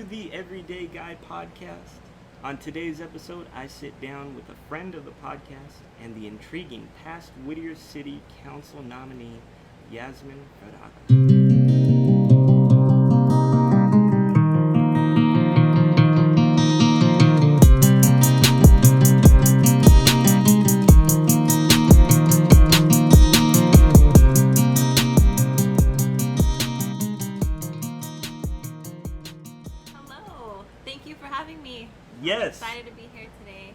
The Everyday Guy podcast. On today's episode, I sit down with a friend of the podcast and the intriguing past Whittier City Council nominee, Yazmin Ferrada. Hello. Thank you for having me. Yes. I'm excited to be here today.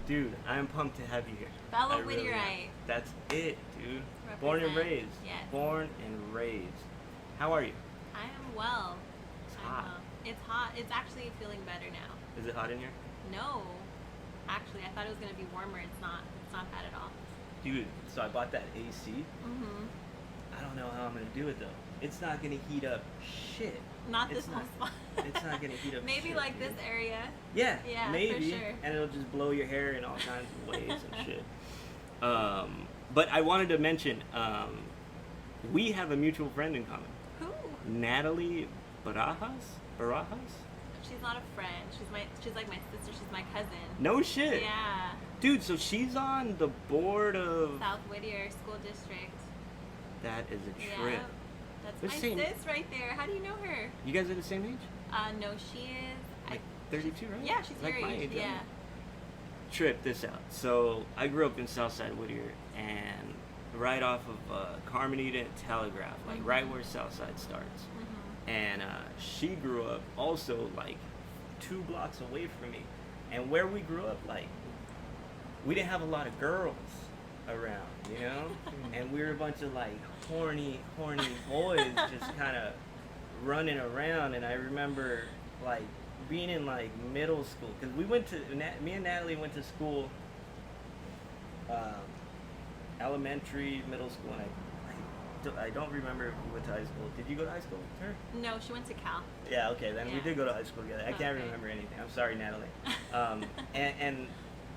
Dude, I'm pumped to have you here. Fellow I really am. Whittierite. That's it, dude. Represent. Born and raised. Yes. Born and raised. How are you? I am well. It's I'm hot. well. It's hot. It's actually feeling better now. Is it hot in here? No. Actually, I thought it was going to be warmer. It's not. It's not bad at all. Dude, so I bought that AC. Mm-hmm. I don't know how I'm going to do it, though. It's not going to heat up shit. Not It's this whole not- spot. It's not going to heat up Maybe shit, like dude. this area. Yeah, Yeah, maybe. for sure. And it'll just blow your hair in all kinds of ways and shit. But I wanted to mention, we have a mutual friend in common. Who? Natalie Barajas? She's not a friend. She's like my sister. She's my cousin. No shit. Yeah. Dude, so she's on the board of... South Whittier School District. That is a Yeah. trip. That's They're my same- sis right there. How do you know her? You guys are the same age? No, she is. Like 32, right? Yeah, she's like your my age. yeah. Yeah. Trip this out. So I grew up in Southside Whittier, and right off of Carmenita and Telegraph, like right where Southside starts. Mm-hmm. And she grew up also like 2 blocks away from me. And where we grew up, like, we didn't have a lot of girls around, you know? And we were a bunch of like horny boys just kind of running around. And I remember like being in like middle school, because we went to, me and Natalie went to school, elementary, middle school, and I don't remember if we went to high school. Did you go to high school with her? No, she went to Cal. Yeah, okay, then we Yeah. did go to high school together. I can't Okay. remember anything. I'm sorry, Natalie. And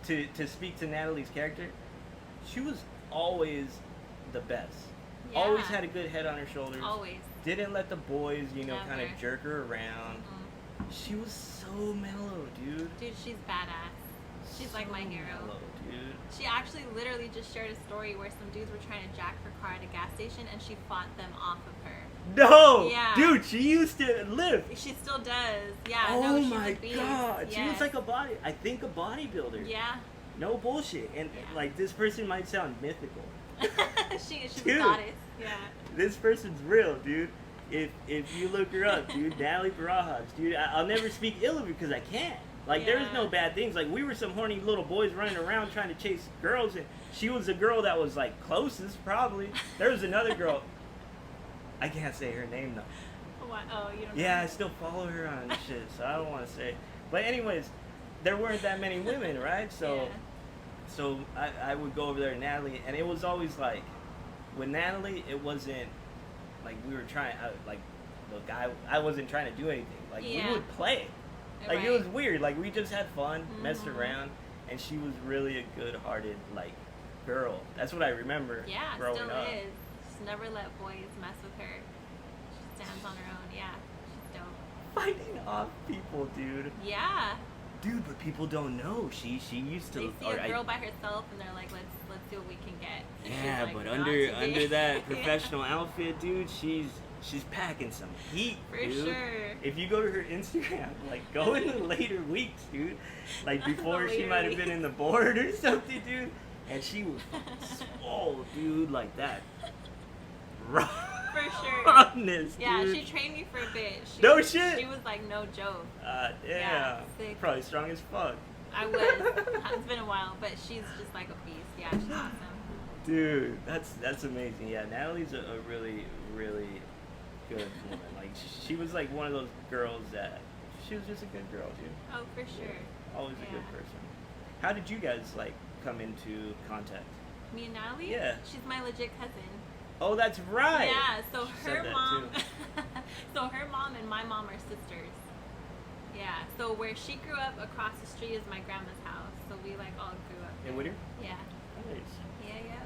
to speak to Natalie's character, she was always the best. Yeah. Always had a good head on her shoulders. Always. Didn't let the boys, kind of Never. jerk her around. Mhm. She was so mellow, dude. Dude, she's badass. She's like my So hero. mellow, dude. She actually literally just shared a story where some dudes were trying to jack her car at a gas station and she fought them off of her. No! Yeah. Dude, she used to live. She still does. Yeah. Oh no, she's my a beast. god. She was Yes. like a bodybuilder. Yeah. No bullshit. And Yeah. like, this person might sound mythical. she's Dude. a goddess. Yeah. This person's real, dude. If you look her up, dude, Natalie Barajas, dude, I'll never speak ill of her because I can't. Like, there was no Yeah. bad things. Like, we were some horny little boys running around trying to chase girls, and she was the girl that was, like, closest, probably. There was another girl. I can't say her name, though. What? Oh, you don't Yeah, know. I still follow her on shit, so I don't want to say. But anyways, there weren't that many women, right? So, Yeah. so I would go over there to Natalie, and it was always like, with Natalie, it wasn't like we were trying, like, look, I wasn't trying to do anything. Like, Yeah. we would play. Like, Right. it was weird. Like, we just had fun, messed Mhm. around, and she was really a good-hearted, like, girl. That's what I remember Yeah, growing still up. is. Just never let boys mess with her. She stands on her own. Yeah. She's dope. Fighting off people, dude. Yeah. Dude, but people don't know. She used to. They see or a I- girl by herself and they're like, let's see what we can get. And she's Yeah, like, but "Not under today." that professional outfit, dude, she's packing some heat, For dude. sure. If you go to her Instagram, like, go in the later weeks, dude. Like, before she Later might have been weeks. in the board or something, dude. And she was fucking swole, dude, like that. For sure. Rawness, Yeah, dude. she trained me for a bit. No shit. She was like no joke. Yeah. Yeah, sick. Probably strong as fuck. I was. It's been a while, but she's just like a beast. Yeah, she's awesome. Dude, that's amazing. Yeah, Natalie's a really, really good woman. Like, she was like one of those girls that, she was just a good girl, dude. Oh, for sure. Always a good Yeah. person. How did you guys, like, come into contact? Me and Natalie? Yeah. She's my legit cousin. Oh, that's right! Yeah, so She said her that, mom too. so her mom and my mom are sisters. Yeah. So where she grew up across the street is my grandma's house. So we like all grew up In there. Whittier? Yeah. Nice. Yeah, yeah.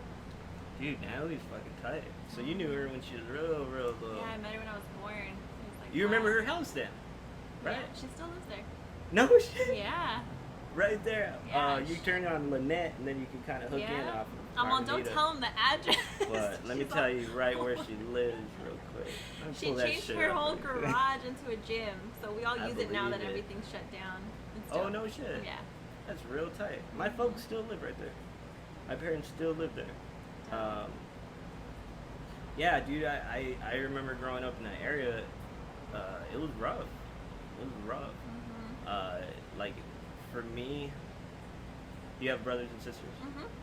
Dude, Natalie's fucking tight. So you knew her when she was real little. Yeah, I met her when I was born. It was like, You remember wow. her house then? right? Yeah, she still lives there. No shit. Yeah. Right there. Yeah, You turn on Lynette, and then you can kind of hook in off of Well, don't Carmelita. tell him the address. But let me She's tell you right where she lives real quick. Let me She pull that changed shit her up whole really quick. garage into a gym, so we all I use it now that believe it. everything's shut down. It's Oh, dope. no shit. Yeah. That's real tight. My folks still live right there. My parents still live there. Yeah, dude, I remember growing up in that area. It was rough. It was rough. Like, for me, you have brothers and sisters?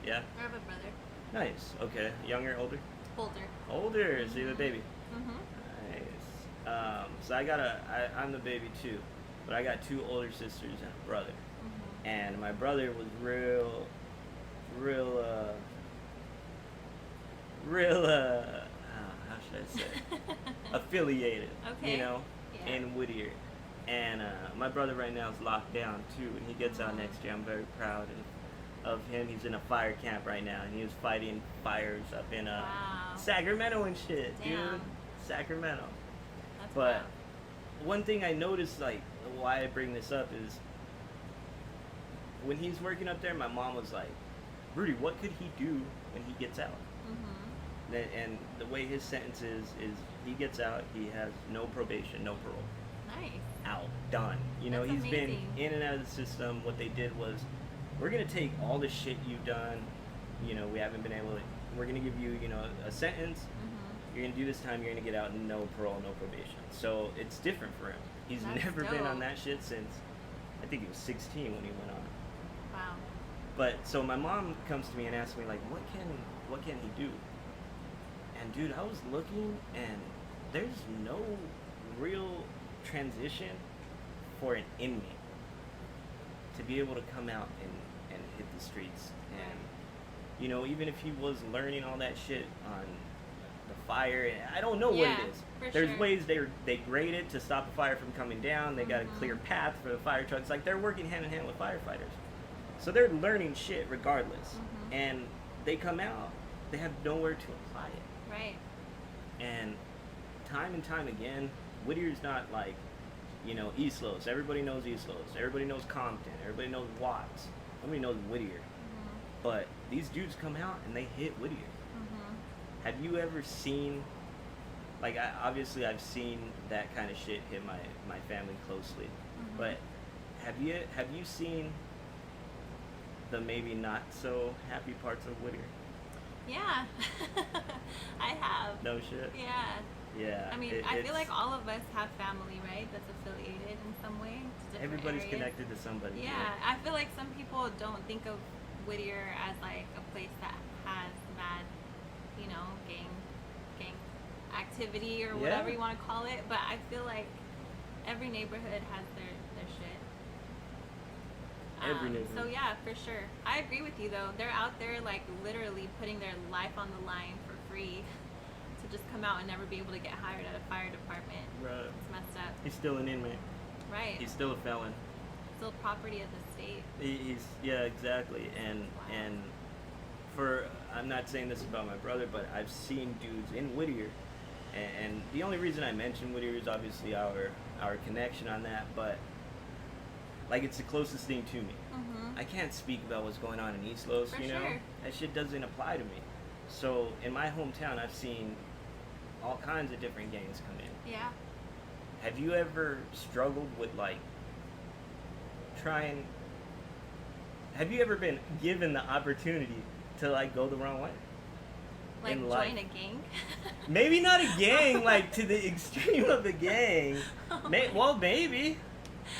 Yeah? I have a brother. Nice. Okay. Younger, older? Older. Older. So you're the baby. Mm-hmm. Nice. So I'm the baby too, but I got 2 older sisters and a brother. And my brother was real, how should I say, affiliated, Okay. you know, Yeah. in Whittier. And my brother right now is locked down too, and he gets out next year. I'm very proud of him. He's in a fire camp right now, and he was fighting fires up in Wow. Sacramento and shit, dude. Damn. Sacramento. That's But wild. one thing I noticed, like, why I bring this up is when he's working up there, my mom was like, Rudy, what could he do when he gets out? And the way his sentence is he gets out, he has no probation, no parole. Nice. Out, done. You know, That's he's been amazing. in and out of the system. What they did was, we're gonna take all the shit you've done. You know, we haven't been able to. We're gonna give you, you know, a sentence. You're gonna do this time. You're gonna get out, no parole, no probation. So it's different for him. He's That's never been on dope. that shit since I think he was 16 when he went on. Wow. But so my mom comes to me and asks me like, what can he do? And dude, I was looking, and there's no real transition for an inmate to be able to come out and hit the streets. And you know, even if he was learning all that shit on the fire, I don't know what Yeah, it is. for There's sure. ways they grade it to stop the fire from coming down. They got a clear path for the fire trucks. Like, they're working hand in hand with firefighters, so they're learning shit regardless. And they come out, they have nowhere to apply it. Right. And time again, Whittier's not like, you know, East Los. Everybody knows East Los. Everybody knows Compton. Everybody knows Watts. Nobody knows Whittier. But these dudes come out and they hit Whittier. Have you ever seen, like, obviously I've seen that kind of shit hit my family closely, but have you seen the maybe not so happy parts of Whittier? Yeah. I have. No shit. Yeah. Yeah. I mean, I feel like all of us have family, right? That's affiliated in some way. to different everybody's areas. connected to somebody. Yeah, I feel like some people don't think of Whittier as like a place that has bad, you know, gang activity or whatever Yeah. you want to call it. But I feel like every neighborhood has their shit. Every neighborhood. So yeah, for sure. I agree with you though. They're out there like literally putting their life on the line for free to just come out and never be able to get hired at a fire department. Right. It's messed up. He's still an inmate. Right. He's still a felon. Still property of the state. He's yeah, exactly. And for, I'm not saying this about my brother, but I've seen dudes in Whittier, and the only reason I mention Whittier is obviously our connection on that, but like, it's the closest thing to me. I can't speak about what's going on in East Los, For you know? sure. That shit doesn't apply to me. So in my hometown, I've seen all kinds of different gangs come in. Yeah. Have you ever struggled with, like, have you ever been given the opportunity to, like, go the wrong way? Like in life? join a gang? Maybe not a gang, like, to the extreme of the gang. Well, maybe.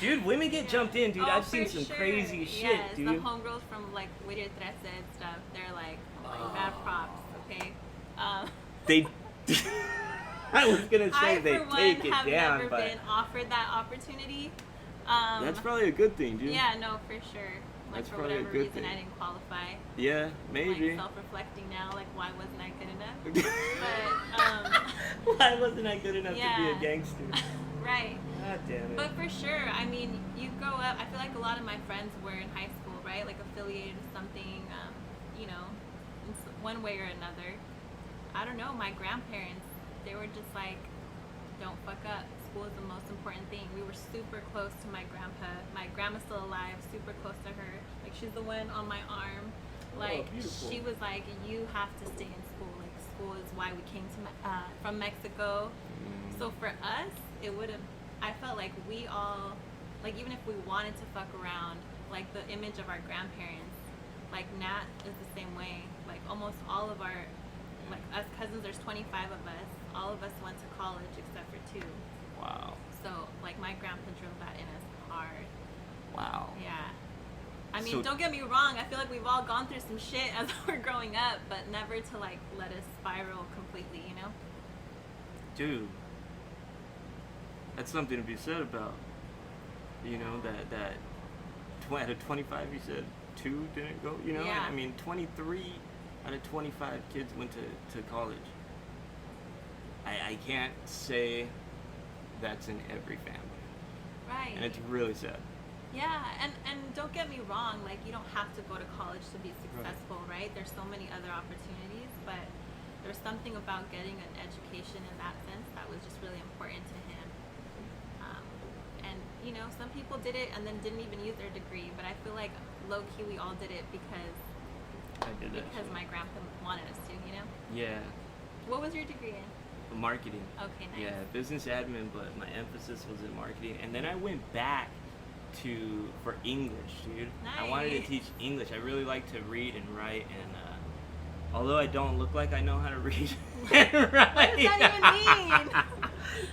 Dude, women get jumped in, dude. Oh, I've seen for some sure. crazy shit, yes, dude. the homegirls from like Whittier City and stuff, they're like bad props, okay? They. I was gonna say I, they for one, take it have down, never but been offered that opportunity. that's probably a good thing, dude. Yeah, no, for sure. Like, That's for probably a whatever good reason, thing. I didn't qualify. Yeah, I'm, maybe. like, self-reflecting now, like, why wasn't I good enough? But, Why wasn't I good enough to be yeah. a gangster? right. God damn it. But for sure, I mean, you grow up, I feel like a lot of my friends were in high school, right? Like affiliated with something, you know, in one way or another. I don't know, my grandparents, they were just like, don't fuck up, school is the most important thing. We were super close to my grandpa. My grandma's still alive, super close to her. Like, she's the one on my arm. Like, beautiful. she was like, you have to stay in school. Like, school is why we came to from Mexico. So for us, it would have, I felt like we all, like, even if we wanted to fuck around, like, the image of our grandparents, like, Nat is the same way. Like, almost all of our, like, us cousins, there's 25 of us. All of us went to college except for 2. Wow. So, like, my grandpa drilled that in us hard. Wow. Yeah. I mean, So- don't get me wrong. I feel like we've all gone through some shit as we're growing up, but never to, like, let us spiral completely, you know? Dude, that's something to be said about. You know, that out of 25, you said 2 didn't go, you know? Yeah. I mean, 23 out of 25 kids went to college. I can't say that's in every family. Right. And it's really sad. Yeah, and don't get me wrong, like, you don't have to go to college to be successful, right? There's so many other opportunities, but there's something about getting an education in that sense that was just really important to him. And, you know, some people did it and then didn't even use their degree, but I feel like low-key we all did it because I did that shit. my grandpa wanted us to, you know? Yeah. What was your degree in? Marketing. Okay, nice. Yeah, business admin, but my emphasis was in marketing. And then I went back for English, dude. I wanted to Nice. teach English. I really like to read and write, and although I don't look like I know how to read and write. What does that even mean?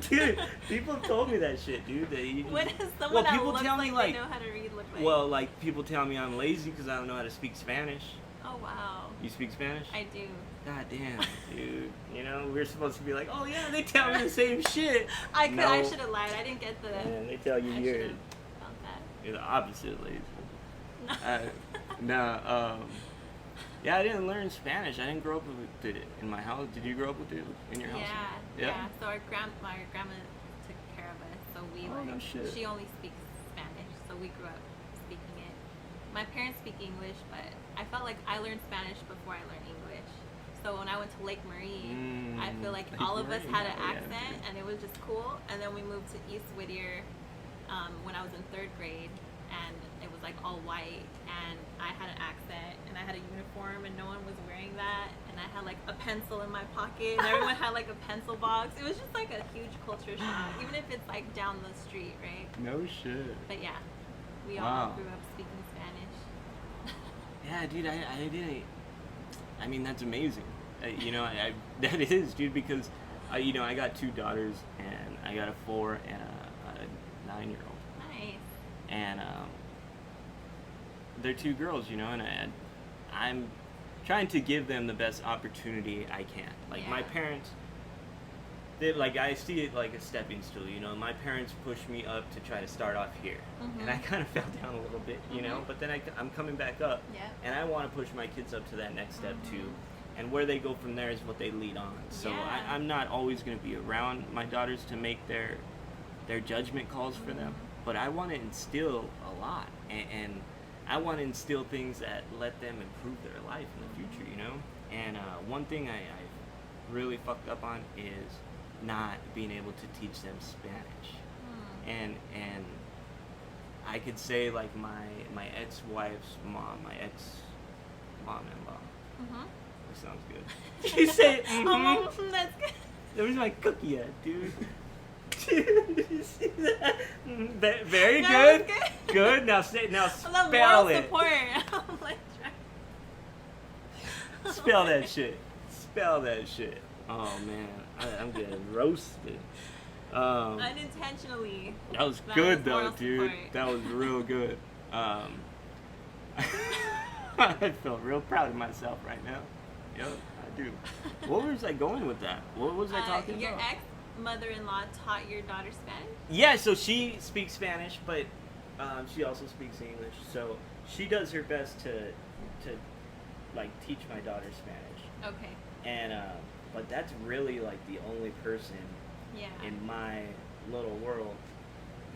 Dude, people told me that shit, dude. What does someone that people looks tell like me, they like, know how to read look like? well, like, people tell me I'm lazy because I don't know how to speak Spanish. Oh, wow. You speak Spanish? I do. God damn, dude. You know, we're supposed to be like, oh yeah, they tell me the same shit. I No. should have lied. I didn't get the... Man, they tell you I you're should've felt that. the opposite, lazy. No. Yeah, I didn't learn Spanish. I didn't grow up with it in my house. Did you grow up with it in your house? Yeah. So our grandma took care of us. So we Oh, no shit. she only speaks Spanish. So we grew up speaking it. My parents speak English, but I felt like I learned Spanish before I learned English. So when I went to Lake Marie, I feel like Lake all of us Marie, had an yeah, accent, yeah. and it was just cool. And then we moved to East Whittier when I was in 3rd grade, and it was like all white, and I had an accent, and I had a uniform, and no one was wearing that, and I had like a pencil in my pocket, and everyone had like a pencil box. It was just like a huge culture shock, even if it's like down the street, right? No shit. But yeah, we Wow. all grew up speaking Spanish. Yeah, dude, I didn't. I mean, that's amazing. You know, that is, dude, because you know, I got 2 daughters, and I got a 4 and a 9-year-old, Nice. and they're 2 girls, you know, and I'm trying to give them the best opportunity I can. Like, my Yeah. parents, like, I see it like a stepping stool, you know. My parents pushed me up to try to start off here, and I kind of fell down a little bit, you know. But then I'm coming back up, Yeah. and I want to push my kids up to that next step too. And where they go from there is what they lead on. So Yeah. I'm not always going to be around my daughters to make their judgment calls for them, but I want to instill a lot, and I want to instill things that let them improve their life in the future, you know. And one thing I really fucked up on is not being able to teach them Spanish. And I could say, like, my ex-wife's mom, my ex-mom-in-law. That sounds good. She said, That's good. Where's my cookie at, dude? Dude, you see that? Very That good. was good. Good. Now I love spell moral it. support. I'm like, Spell that shit. Spell that shit. Oh man, I'm getting roasted. unintentionally. That was That good was though, moral dude. support. That was real good. I feel real proud of myself right now. Yep, I do. What was I going with that? What was I talking Your about? ex-mother-in-law taught your daughter Spanish? Yeah, so she speaks Spanish, but she also speaks English. So she does her best to like teach my daughter Spanish. Okay. And but that's really like the only person Yeah. in my little world.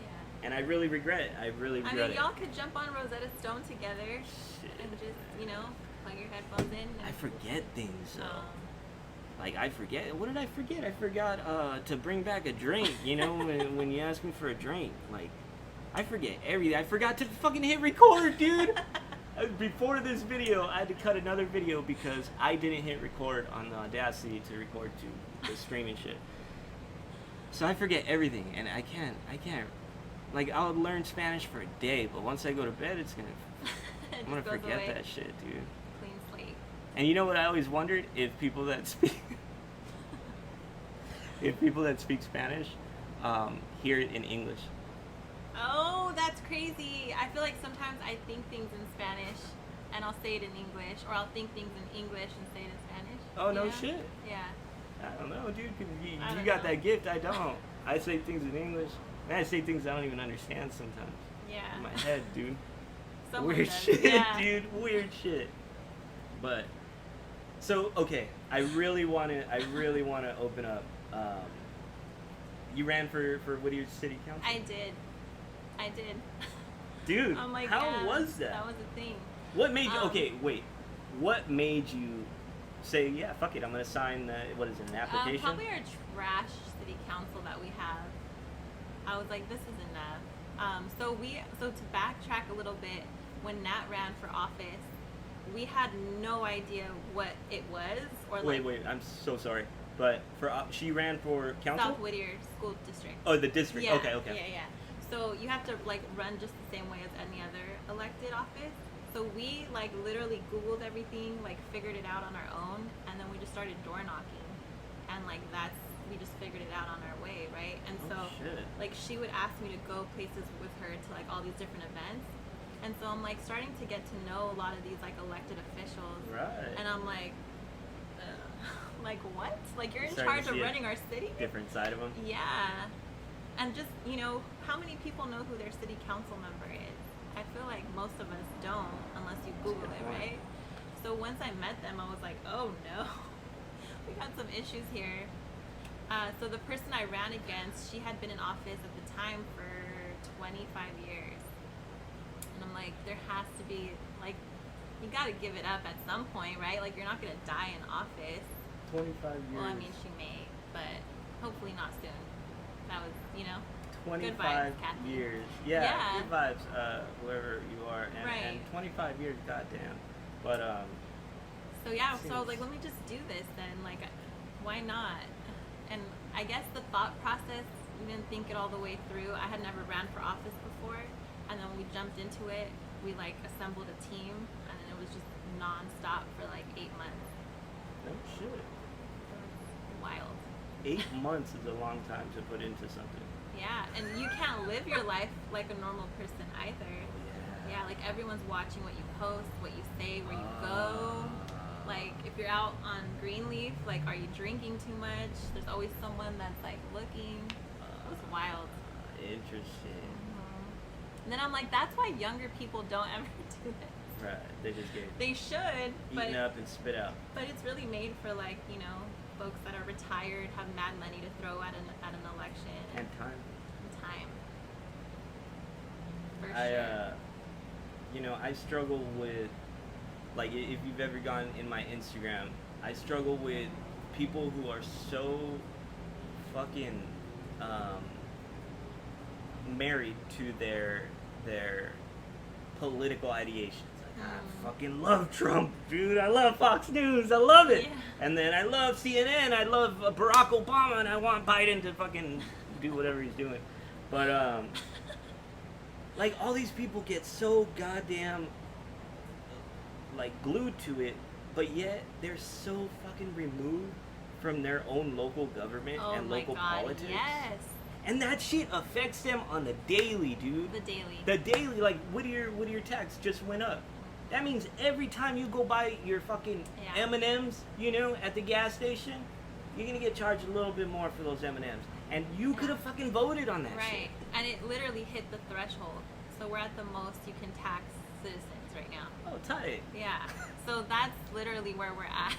Yeah. And I really regret it. I really I regret mean, it. y'all could jump on Rosetta Stone together and just, plug your headphones in. I forget things though. like I forget. What did I forget? I forgot to bring back a drink. You know, when you ask me for a drink, like I forget everything. I forgot to fucking hit record, dude. Before this video, I had to cut another video because I didn't hit record on the Audacity to record to the streaming shit. So I forget everything, and I can't. Like, I'll learn Spanish for a day, but once I go to bed, I'm gonna forget away. that shit, dude. Clean slate. And you know what I always wondered? If people that speak Spanish hear it in English. Oh, that's crazy. I feel like sometimes I think things in Spanish and I'll say it in English, or I'll think things in English and say it in Spanish. Oh, no shit. Yeah. I don't know, dude. 'Cause you don't got know. that gift. I don't. I say things in English. And I say things I don't even understand sometimes. Yeah. In my head, dude. Someone Weird does. shit, Yeah. dude. Weird shit. But so okay, I really want to open up. You ran for Whittier City Council. I did. Dude, Oh my how God. was that? That was a thing. What made you? Okay, wait. What made you say, yeah, fuck it, I'm gonna sign the, what is it, an application? Probably our trash city council that we have. I was like, this is enough. So to backtrack a little bit, when Nat ran for office, we had no idea what it was, or Wait, I'm so sorry, but she ran for council. South Whittier School District. Oh, the district. Yeah, Okay. Yeah. So you have to like run just the same way as any other elected office. So we like literally Googled everything, like figured it out on our own, and then we just started door knocking, and like we just figured it out on our way, right? And shit. like she would ask me to go places with her to like all these different events, and so I'm like starting to get to know a lot of these like elected officials, Right. and I'm like, like what? Like you're in Starting to charge of see a running our city? Different side of them. Yeah. And just, how many people know who their city council member is? I feel like most of us don't unless you Google it, right? So once I met them, I was like, oh no, we got some issues here. So the person I ran against, she had been in office at the time for 25 years. And I'm like, there has to be, like, you gotta give it up at some point, right? Like, you're not gonna die in office. 25 years. Well, I mean, she may, but hopefully not soon. That was, 25 good vibes, Kathy. years. Yeah, Yeah. good vibes, wherever you are. And, Right. and 25 years, goddamn. But, So yeah, so I was seems- like, let me just do this then. Like, why not? And I guess the thought process, we didn't think it all the way through. I had never ran for office before, and then when we jumped into it, we like assembled a team, and then it was just nonstop for like 8 months. no shit. It was wild. 8 months is a long time to put into something. Yeah, and you can't live your life like a normal person either. Yeah, like everyone's watching what you post, what you say, where you go. Like if you're out on Greenleaf, like are you drinking too much? There's always someone that's like looking. It was wild. Interesting. And then I'm like, that's why younger people don't ever do this. Right, they just get They should, but eaten up and spit out. but it's really made for like folks that are retired, have mad money to throw at an election And time. and time. For I sure. I struggle with, like, if you've ever gone in my Instagram, I struggle with people who are so fucking married to their political ideations. Like, I fucking love Trump, dude. I love Fox News. I love it. Yeah. And then I love CNN. I love Barack Obama, and I want Biden to fucking do whatever he's doing. But like all these people get so goddamn like glued to it, but yet they're so fucking removed from their own local government Oh and my local God, politics. yes. And that shit affects them on the daily, dude. The daily. The daily, like Whittier tax just went up. That means every time you go buy your fucking Yeah. M&Ms, at the gas station, you're gonna get charged a little bit more for those M&Ms. And you could have fucking voted on that shit. Right. And it literally hit the threshold. So we're at the most you can tax citizens right now. Oh, tight. Yeah. So that's literally where we're at.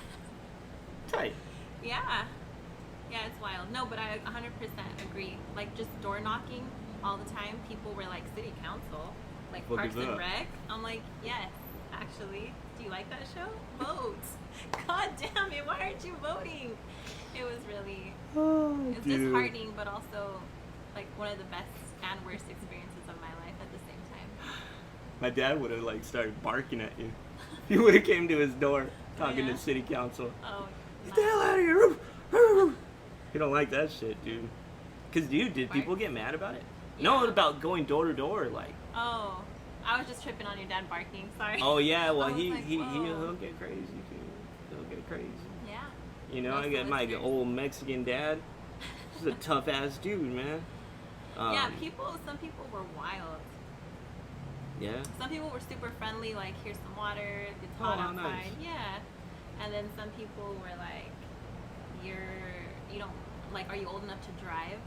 Tight. Yeah. Yeah, it's wild. No, but I 100% agree. Like, just door knocking all the time. People were like, city council? Like, Look Parks at and that. Rec? I'm like, yes, actually. Do you like that show? Vote. God damn it! Why aren't you voting? It was really, it was disheartening, but also like one of the best and worst experiences of my life at the same time. My dad would have like started barking at you. He would have came to his door talking Yeah. to city council. Oh, Get the hell out of here! He don't like that shit, dude. Cause dude, did people get mad about it? No, Yeah. about going door to door, like. Oh, I was just tripping on your dad barking. Sorry. Oh yeah, well I was like, he'll whoa. get crazy, dude. He'll get crazy. Yeah. You know, Most I got my listeners. old Mexican dad. He's a tough ass dude, man. Yeah, some people were wild. Yeah. Some people were super friendly, like, here's some water, it's hot Oh, outside. nice. Yeah. And then some people were like, you don't, like, are you old enough to drive?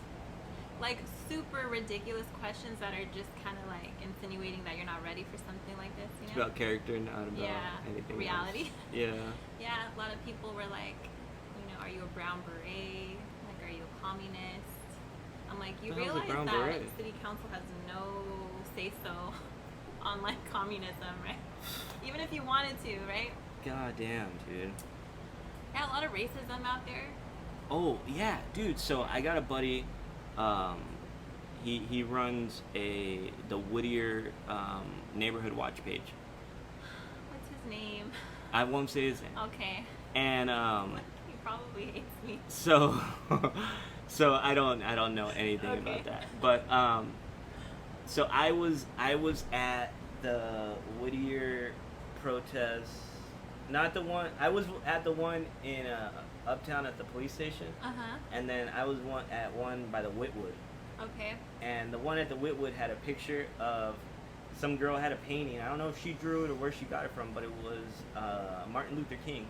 Like, super ridiculous questions that are just kind of like insinuating that you're not ready for something like this, you It's know? about character, not about Yeah, anything reality. else. Yeah. Yeah, a lot of people were like, you know, are you a brown beret? Like, are you a communist? I'm like, you The hell's a realize brown that beret? city council has no say-so on, like, communism, right? Even if you wanted to, right? God damn, dude. Yeah, a lot of racism out there. Oh yeah, dude. So I got a buddy. He runs the Whittier neighborhood watch page. What's his name? I won't say his name. Okay. And He probably hates me. so so I don't know anything Okay. about that. But so I was at the Whittier protest. Not the one. I was at the one in Uptown at the police station, Uh-huh. and then I was at one by the Whitwood. Okay. And the one at the Whitwood had a picture of some girl had a painting. I don't know if she drew it or where she got it from, but it was Martin Luther King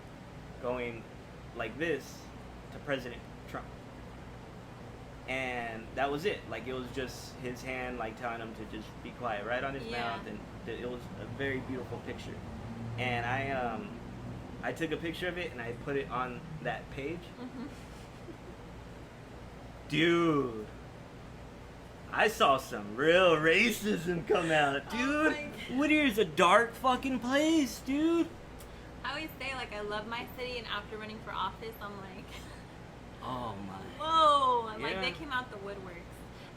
going like this to President Trump. And that was it. Like, it was just his hand, like, telling him to just be quiet, right on his Yeah. mouth. And it was a very beautiful picture. And I took a picture of it and I put it on that page. Mm-hmm. Dude, I saw some real racism come out, Oh dude. my God. Whittier's a dark fucking place, dude. I always say, like, I love my city, and after running for office, I'm like, Oh my. whoa. Like, Yeah. they came out the woodworks.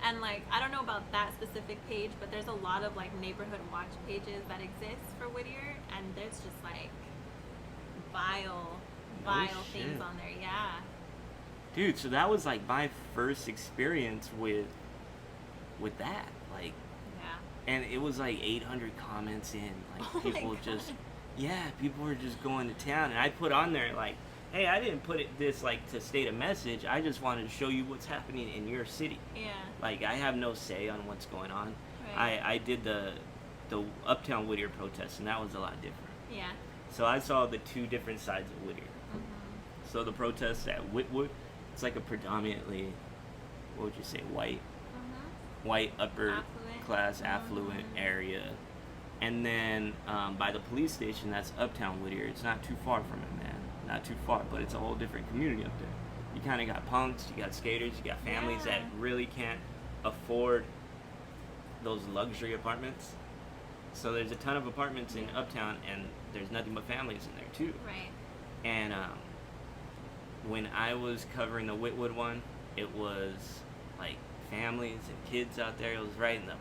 And, like, I don't know about that specific page, but there's a lot of, like, neighborhood watch pages that exist for Whittier, and there's just, like, vile shit. things on there. Yeah. Dude, so that was like my first experience with that. Like, Yeah. and it was like 800 comments in. Like, Oh my people just, God. yeah, people were just going to town. And I put on there, like, hey, I didn't put this, like, to state a message. I just wanted to show you what's happening in your city. Yeah. Like, I have no say on what's going on. Right. I did the Uptown Whittier protest, and that was a lot different. Yeah. So I saw the two different sides of Whittier. Mm-hmm. So the protest at Whitwood, it's like a predominantly, what would you say, white upper Affluent. class, affluent Mhm. area. And then by the police station, that's Uptown Whittier. It's not too far from it, man. Not too far, but it's a whole different community up there. You kind of got punks, you got skaters, you got families that Yeah. really can't afford those luxury apartments. So there's a ton of apartments in Uptown, and there's nothing but families in there too. Right. And when I was covering the Whitwood one, it was like families and kids out there. It was right in the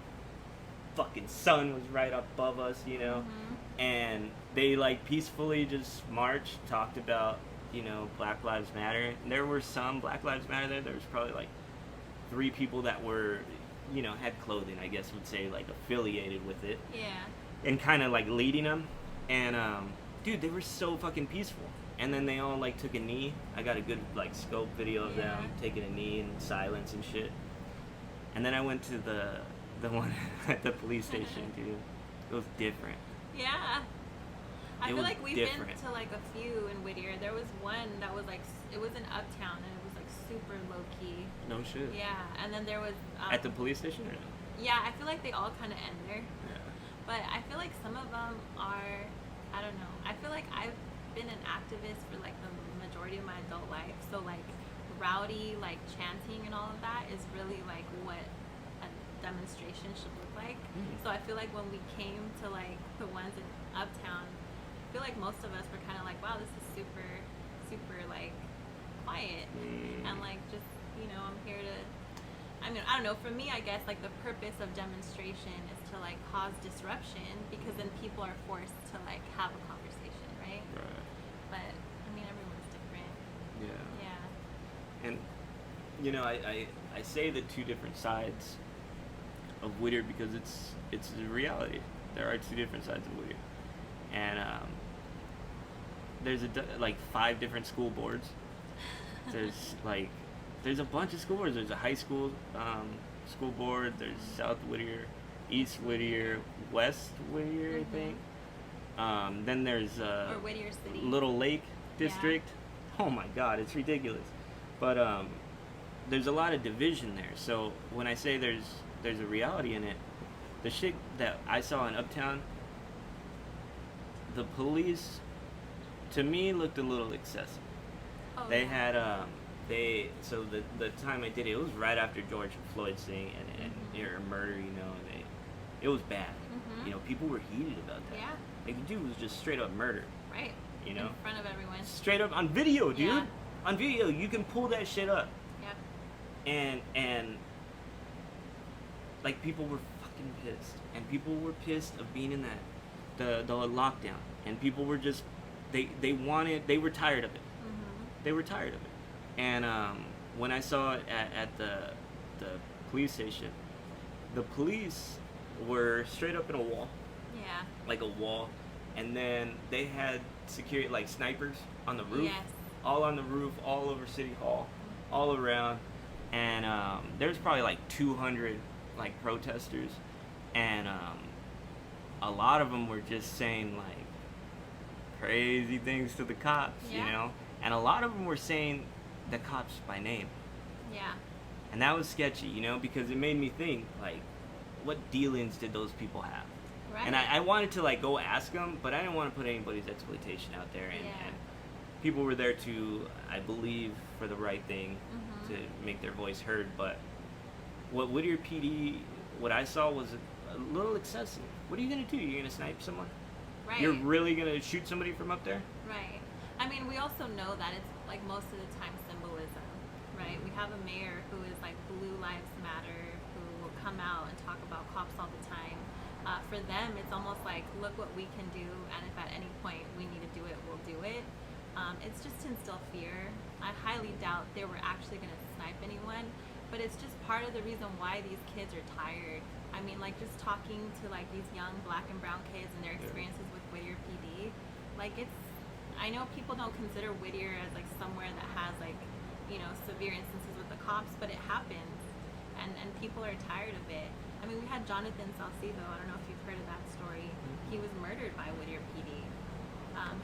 fucking sun was right above us, you know. Mhm. And they like peacefully just marched, talked about, you know, Black Lives Matter. And there were some Black Lives Matter there. There was probably like 3 people that were, you know, had clothing, I guess would say, like affiliated with it. Yeah. And kind of like leading them. And dude, they were so fucking peaceful. And then they all like took a knee. I got a good like scope video of them Yeah. taking a knee in silence and shit. And then I went to the one at the police station, dude. It was different. Yeah. I It feel was like we've different. been to like a few in Whittier. There was one that was like, it was in Uptown, and it was like super low key. No shit. Yeah. And then there was At the police station or no? Yeah, I feel like they all kind of end there. Yeah. But I feel like some of them are, I don't know. I feel like I've been an activist for like the majority of my adult life. So like rowdy, like chanting and all of that is really like what a demonstration should look like. Mm. So I feel like when we came to like the ones in Uptown, feel like most of us were kind of like, wow, this is super, super like quiet, and like just I'm here to. I mean, I don't know. For me, I guess like the purpose of demonstration is to like cause disruption because then people are forced to like have a conversation, right? Right. But I mean, everyone's different. Yeah. Yeah. And I say the two different sides of Whittier because it's the reality. There are two different sides of Whittier, and there's like 5 different school boards. There's a bunch of school boards. There's a high school school board. There's South Whittier, East Whittier, West Whittier, I think. Then there's or Whittier City. Little Lake District. Yeah. Oh my God, it's ridiculous. But there's a lot of division there. So when I say there's a reality in it, the shit that I saw in Uptown, the police, to me, looked a little excessive. Oh, they yeah. had so the time I did it was right after George Floyd's thing and murder, and it was bad. People were heated about that. Yeah. Like, the dude was just straight up murder. Right. In front of everyone. Straight up on video, dude. Yeah. On video, you can pull that shit up. Yep. And like, people were fucking pissed, and people were pissed of being in the lockdown, and people were just they were tired of it. They were tired of it. And when I saw it at the police station, the police were straight up in a wall. Yeah. Like a wall. And then they had security, like snipers on the roof. Yes. All on the roof, all over City Hall, all around. And there's probably like 200 like protesters. And a lot of them were just saying like crazy things to the cops, And a lot of them were saying the cops by name. Yeah. And that was sketchy, because it made me think, like, what dealings did those people have? Right. And I wanted to, like, go ask them, but I didn't want to put anybody's exploitation out there. And people were there to, I believe, for the right thing, to make their voice heard. But what Whittier PD, what I saw was a little excessive. What are you going to do? You're going to snipe someone? Right. You're really going to shoot somebody from up there? Right. I mean, we also know that it's like most of the time symbolism, right? We have a mayor who is like Blue Lives Matter, who will come out and talk about cops all the time. For them, it's almost like, look what we can do, and if at any point we need to do it, we'll do it. It's just to instill fear. I highly doubt they were actually going to snipe anyone, but it's just part of the reason why these kids are tired. I mean, like, just talking to like these young black and brown kids and their experiences with Whittier PD, like, I know people don't consider Whittier as like somewhere that has like, severe instances with the cops, but it happens, and people are tired of it. I mean, we had Jonathan Salcido. I don't know if you've heard of that story. He was murdered by Whittier PD.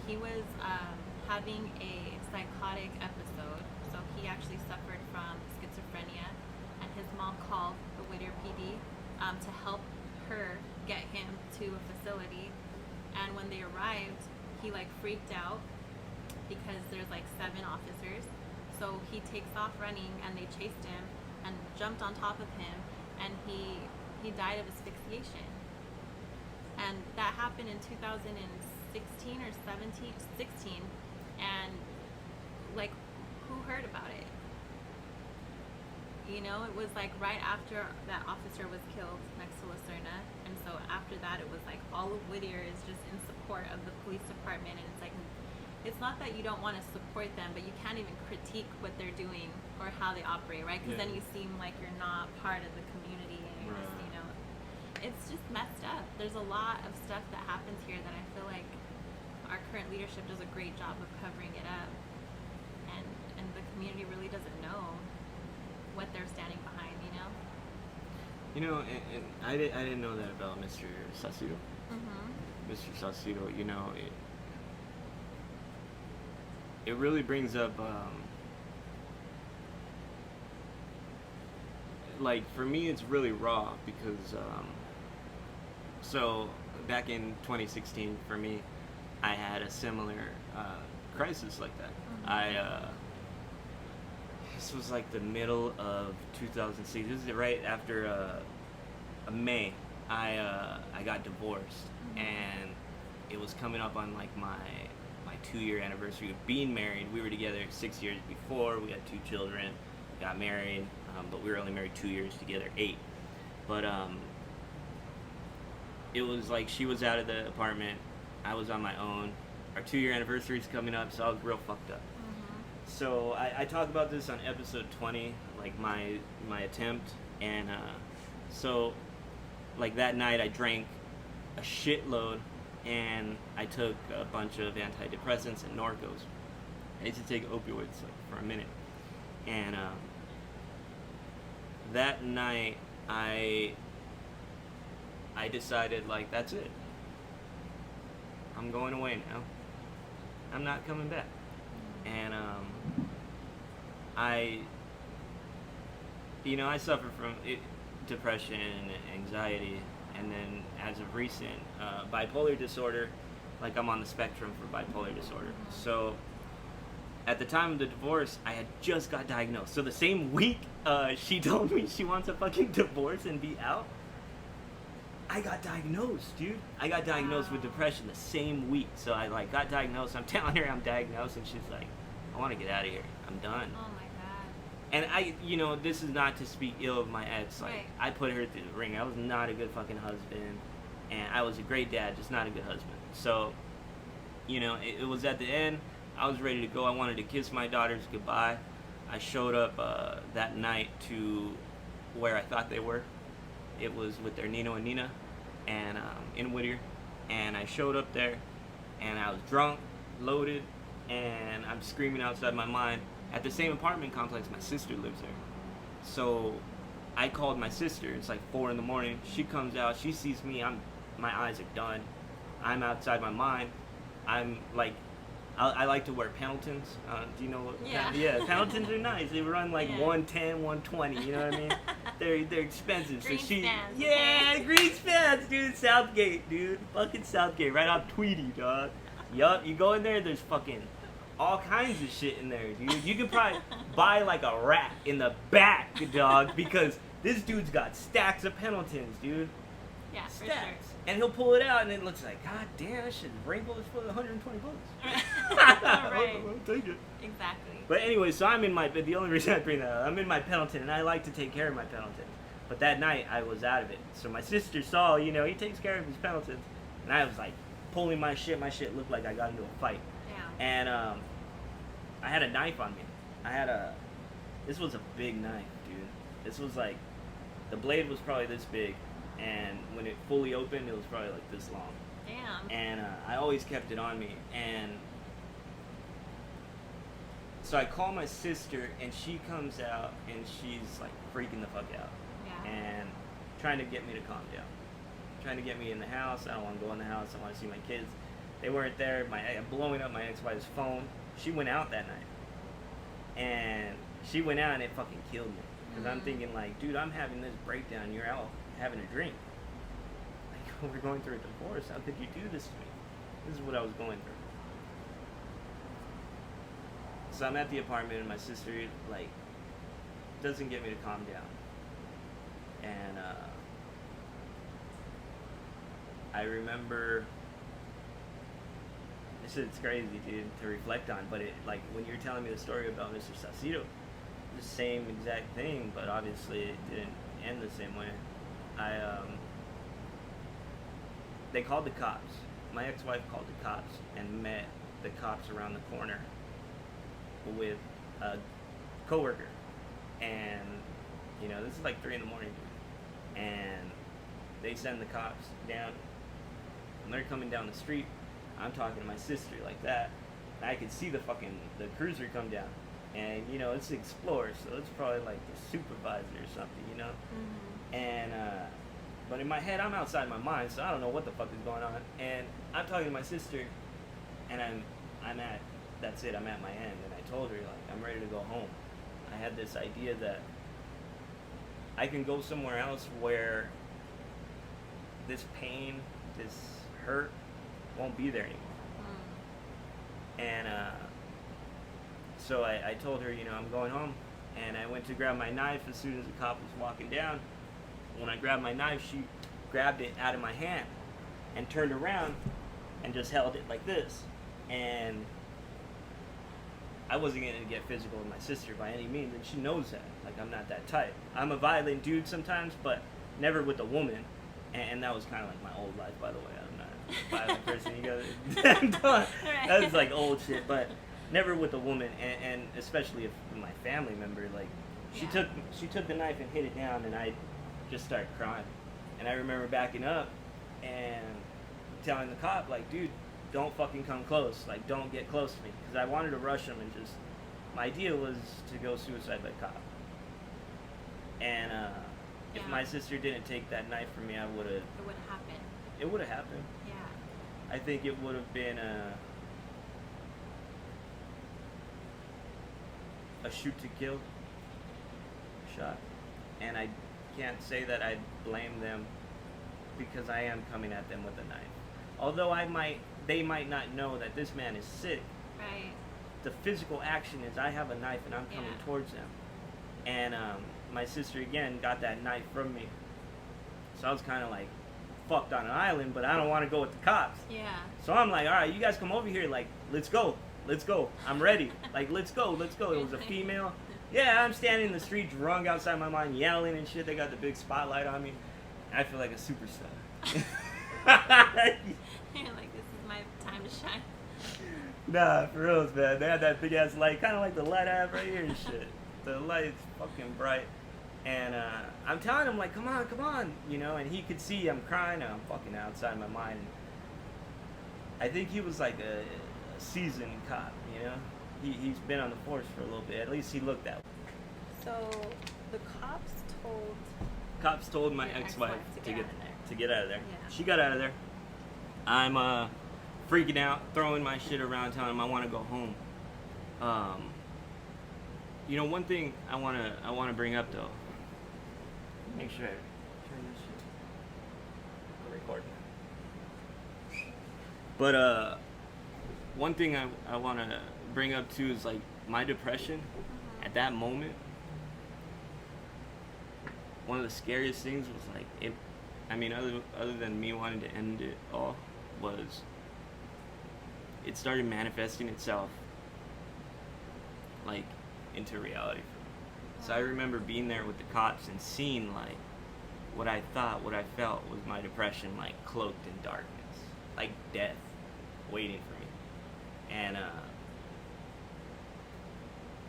He was having a psychotic episode, so he actually suffered from schizophrenia, and his mom called the Whittier PD to help her get him to a facility. And when they arrived, he like freaked out because there's like 7 officers. So he takes off running, and they chased him and jumped on top of him, and he died of asphyxiation. And that happened in 2016 or 16, and like, who heard about it? It was like right after that officer was killed next to Lucerna, and so after that it was like all of Whittier is just in support of the police department, and it's like, it's not that you don't want to support them, but you can't even critique what they're doing or how they operate, right? Because then you seem like you're not part of the community, and you're just, it's just messed up. There's a lot of stuff that happens here that I feel like our current leadership does a great job of covering it up, and the community really doesn't know what they're standing behind, And I didn't know that about Mr. Salcido. Mr. Salcido, it really brings up, like, for me, it's really raw because, so back in 2016, for me, I had a similar crisis like that. This was like the middle of 2006. This is right after May. I got divorced, and it was coming up on like my 2-year anniversary of being married. We were together 6 years before. We had 2 children, got married, but we were only married 2 years together, 8. But it was like she was out of the apartment, I was on my own. Our 2-year anniversary is coming up, so I was real fucked up. So I talk about this on episode 20, like my attempt, and so like that night I drank a shitload, and I took a bunch of antidepressants and Norcos. I used to take opioids like, for a minute, and that night I decided, like, that's it. I'm going away now. I'm not coming back. And I suffer from depression and anxiety, and then as of recent, bipolar disorder. Like, I'm on the spectrum for bipolar disorder. So at the time of the divorce, I had just got diagnosed. So the same week she told me she wants a fucking divorce and be out, I got diagnosed, dude. I got diagnosed with depression the same week. So I like got diagnosed. I'm telling her I'm diagnosed, and she's like, I want to get out of here. I'm done. Oh my god. And I, this is not to speak ill of my ex. Like, Right. I put her through the ring. I was not a good fucking husband, and I was a great dad, just not a good husband. So, it was at the end. I was ready to go. I wanted to kiss my daughters goodbye. I showed up that night to where I thought they were. It was with their Nino and Nina, and in Whittier. And I showed up there, and I was drunk, loaded, and I'm screaming outside my mind. At the same apartment complex, my sister lives there. So I called my sister. It's like 4 a.m. She comes out. She sees me. My eyes are done. I'm outside my mind. I'm like, I like to wear Pendletons. Do you know what? Yeah. Pendletons are nice. They run like Yeah. 110, 120. You know what I mean? They're expensive. Green so she, spans, yeah, okay. green spans, dude. Southgate, dude. Fucking Southgate, right off Tweety, dog. Yup. You go in there. There's fucking all kinds of shit in there, dude. You could probably buy like a rack in the back, dog, because this dude's got stacks of Pendletons, dude. Yeah, for Stacks. sure. And he'll pull it out, and it looks like, God damn, that shit's wrinkled as fuck, 120 bucks. Right. I'll take it. Exactly. But anyway, so the only reason I bring that up, I'm in my Pendleton, and I like to take care of my Pendleton. But that night, I was out of it. So my sister saw, he takes care of his Pendletons. And I was like, pulling my shit. My shit looked like I got into a fight. Yeah. And I had a knife on me. This was a big knife, dude. This was like, the blade was probably this big. And when it fully opened, it was probably like this long. Damn. And I always kept it on me. And so I call my sister, and she comes out, and she's like freaking the fuck out. Yeah. And trying to get me to calm down. Trying to get me in the house. I don't want to go in the house. I want to see my kids. They weren't there. Blowing up my ex-wife's phone. She went out that night. And she went out, and it fucking killed me. Because I'm thinking like, dude, I'm having this breakdown. You're out having a drink. Like, we're going through a divorce. How could you do this to me? This is what I was going through. So I'm at the apartment, and my sister like doesn't get me to calm down. And I remember, it's crazy, dude, to reflect on. But it, like, when you're telling me the story about Mr. Saucedo, the same exact thing, but obviously it didn't end the same way. They called the cops. My ex-wife called the cops and met the cops around the corner with a coworker. And, this is like 3 a.m, dude. And they send the cops down. And they're coming down the street. I'm talking to my sister like that. And I could see the cruiser come down. And, it's the Explorer, so it's probably like the supervisor or something, Mm-hmm. And, but in my head, I'm outside my mind, so I don't know what the fuck is going on. And I'm talking to my sister, and I'm at my end. And I told her, like, I'm ready to go home. I had this idea that I can go somewhere else where this pain, this hurt, won't be there anymore. And so I told her, I'm going home. And I went to grab my knife as soon as the cop was walking down. When I grabbed my knife, she grabbed it out of my hand and turned around and just held it like this. And I wasn't going to get physical with my sister by any means, and she knows that. Like, I'm not that type. I'm a violent dude sometimes, but never with a woman. And that was kind of like my old life, by the way. I'm not a violent person. You gotta, that was like old shit, but never with a woman, and especially if my family member, like, she took the knife and hit it down, and I just started crying. And I remember backing up and telling the cop, like, dude, don't fucking come close. Like, don't get close to me. Because I wanted to rush him and just, my idea was to go suicide by cop. And if my sister didn't take that knife from me, I would have. It would have happened. It would have happened. Yeah. I think it would have been a shoot to kill shot. And I can't say that I blame them because I am coming at them with a knife. Although they might not know that this man is sick. Right. The physical action is I have a knife and I'm coming towards them. And my sister again got that knife from me. So I was kind of like fucked on an island, but I don't want to go with the cops. Yeah. So I'm like, all right, you guys come over here. Like, let's go. I'm ready. Like, let's go. It was a female. Yeah, I'm standing in the street drunk outside my mind, yelling and shit. They got the big spotlight on me. I feel like a superstar. You're like, this is my time to shine. Nah, for real, man. They had that big ass light, kind of like the light I have right here and shit. The light's fucking bright. And I'm telling him, like, come on, you know, and he could see I'm crying and I'm fucking outside my mind. I think he was like a seasoned cop, you know? He's been on the force for a little bit. At least he looked that way. So the cops told my ex-wife to get out of there. Yeah. She got out of there. I'm freaking out, throwing my shit around, telling him I want to go home. You know, one thing I wanna bring up though. Make sure I turn this shit. I'm recording. But one thing I wanna bring up too is like my depression at that moment. One of the scariest things was like it. I mean, other than me wanting to end it all, was it started manifesting itself like into reality for me. So I remember being there with the cops and seeing like what I felt was my depression, like cloaked in darkness, like death waiting for me. And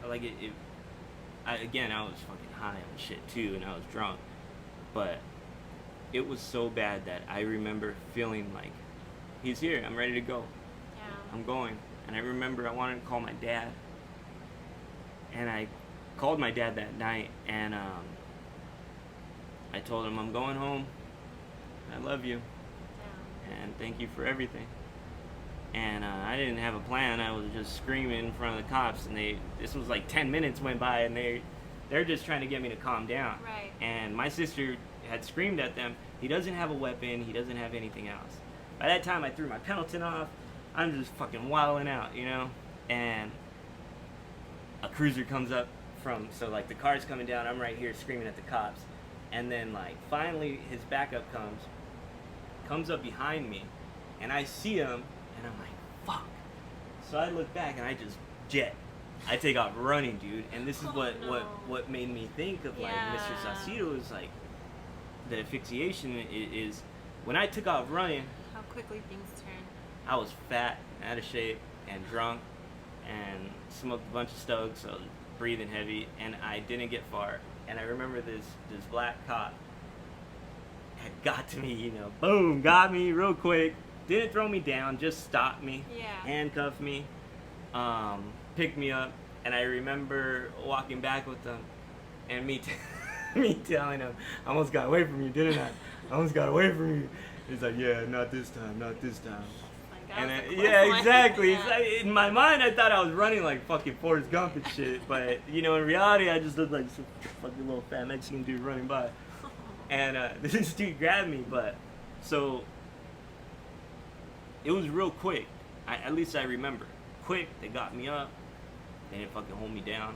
like I was fucking high on shit too, and I was drunk, but it was so bad that I remember feeling like, he's here, I'm ready to go. Yeah. I'm going. And I remember I wanted to call my dad. And I called my dad that night, and I told him, I'm going home. I love you. Yeah. And thank you for everything. And I didn't have a plan. I was just screaming in front of the cops, and this was like 10 minutes went by, and they're just trying to get me to calm down. Right. And my sister had screamed at them, he doesn't have a weapon, he doesn't have anything else. By that time, I threw my Pendleton off. I'm just fucking wilding out, you know? And a cruiser comes up so like the car's coming down, I'm right here screaming at the cops. And then like finally his backup comes up behind me, and I see him, and I'm like, fuck. So I look back and I just jet. I take off running, dude. And this is what made me think of like Mr. Saucedo is like, the asphyxiation is when I took off running. How quickly things turn. I was fat, out of shape, and drunk, and smoked a bunch of stokes, so I was breathing heavy, and I didn't get far. And I remember this black cop had got to me, you know, boom, got me real quick. Didn't throw me down, just stopped me, handcuffed me, picked me up, and I remember walking back with them, and me telling him, I almost got away from you, didn't I? I almost got away from you. He's like, yeah, not this time. And then, exactly. It's like, in my mind, I thought I was running like fucking Forrest Gump and shit, but you know, in reality, I just looked like some fucking little fat Mexican dude running by. And this dude grabbed me, but so it was real quick. At least I remember. Quick, they got me up. They didn't fucking hold me down.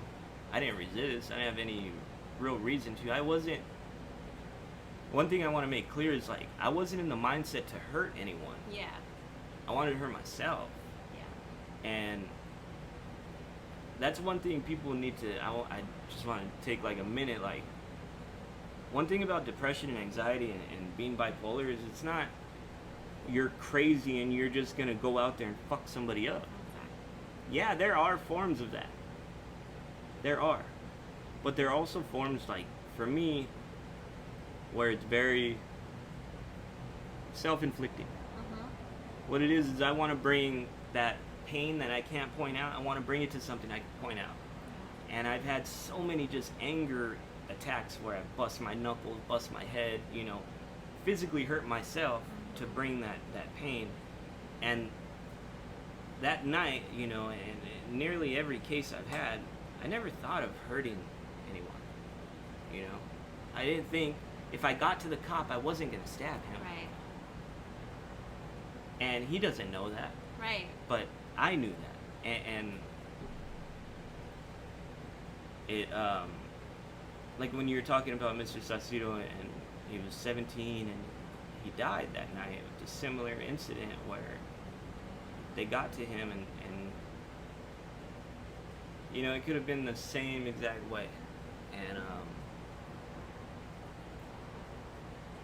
I didn't resist. I didn't have any real reason to. I wasn't. One thing I want to make clear is like I wasn't in the mindset to hurt anyone. Yeah. I wanted to hurt myself. Yeah. And that's one thing people need to, I just want to take like a minute. Like, one thing about depression and anxiety and being bipolar is it's not you're crazy and you're just going to go out there and fuck somebody up. Exactly. Yeah, there are forms of that. There are. But there are also forms, like, for me, where it's very self-inflicting. What it is I want to bring that pain that I can't point out, I want to bring it to something I can point out. And I've had so many just anger attacks where I bust my knuckles, bust my head, you know, physically hurt myself to bring that pain. And that night, you know, and nearly every case I've had, I never thought of hurting anyone. You know, I didn't think if I got to the cop, I wasn't going to stab him. Right. And he doesn't know that. Right. But I knew that. And it, like when you were talking about Mr. Saucedo and he was 17 and he died that night. It was a similar incident where they got to him and you know, it could have been the same exact way. And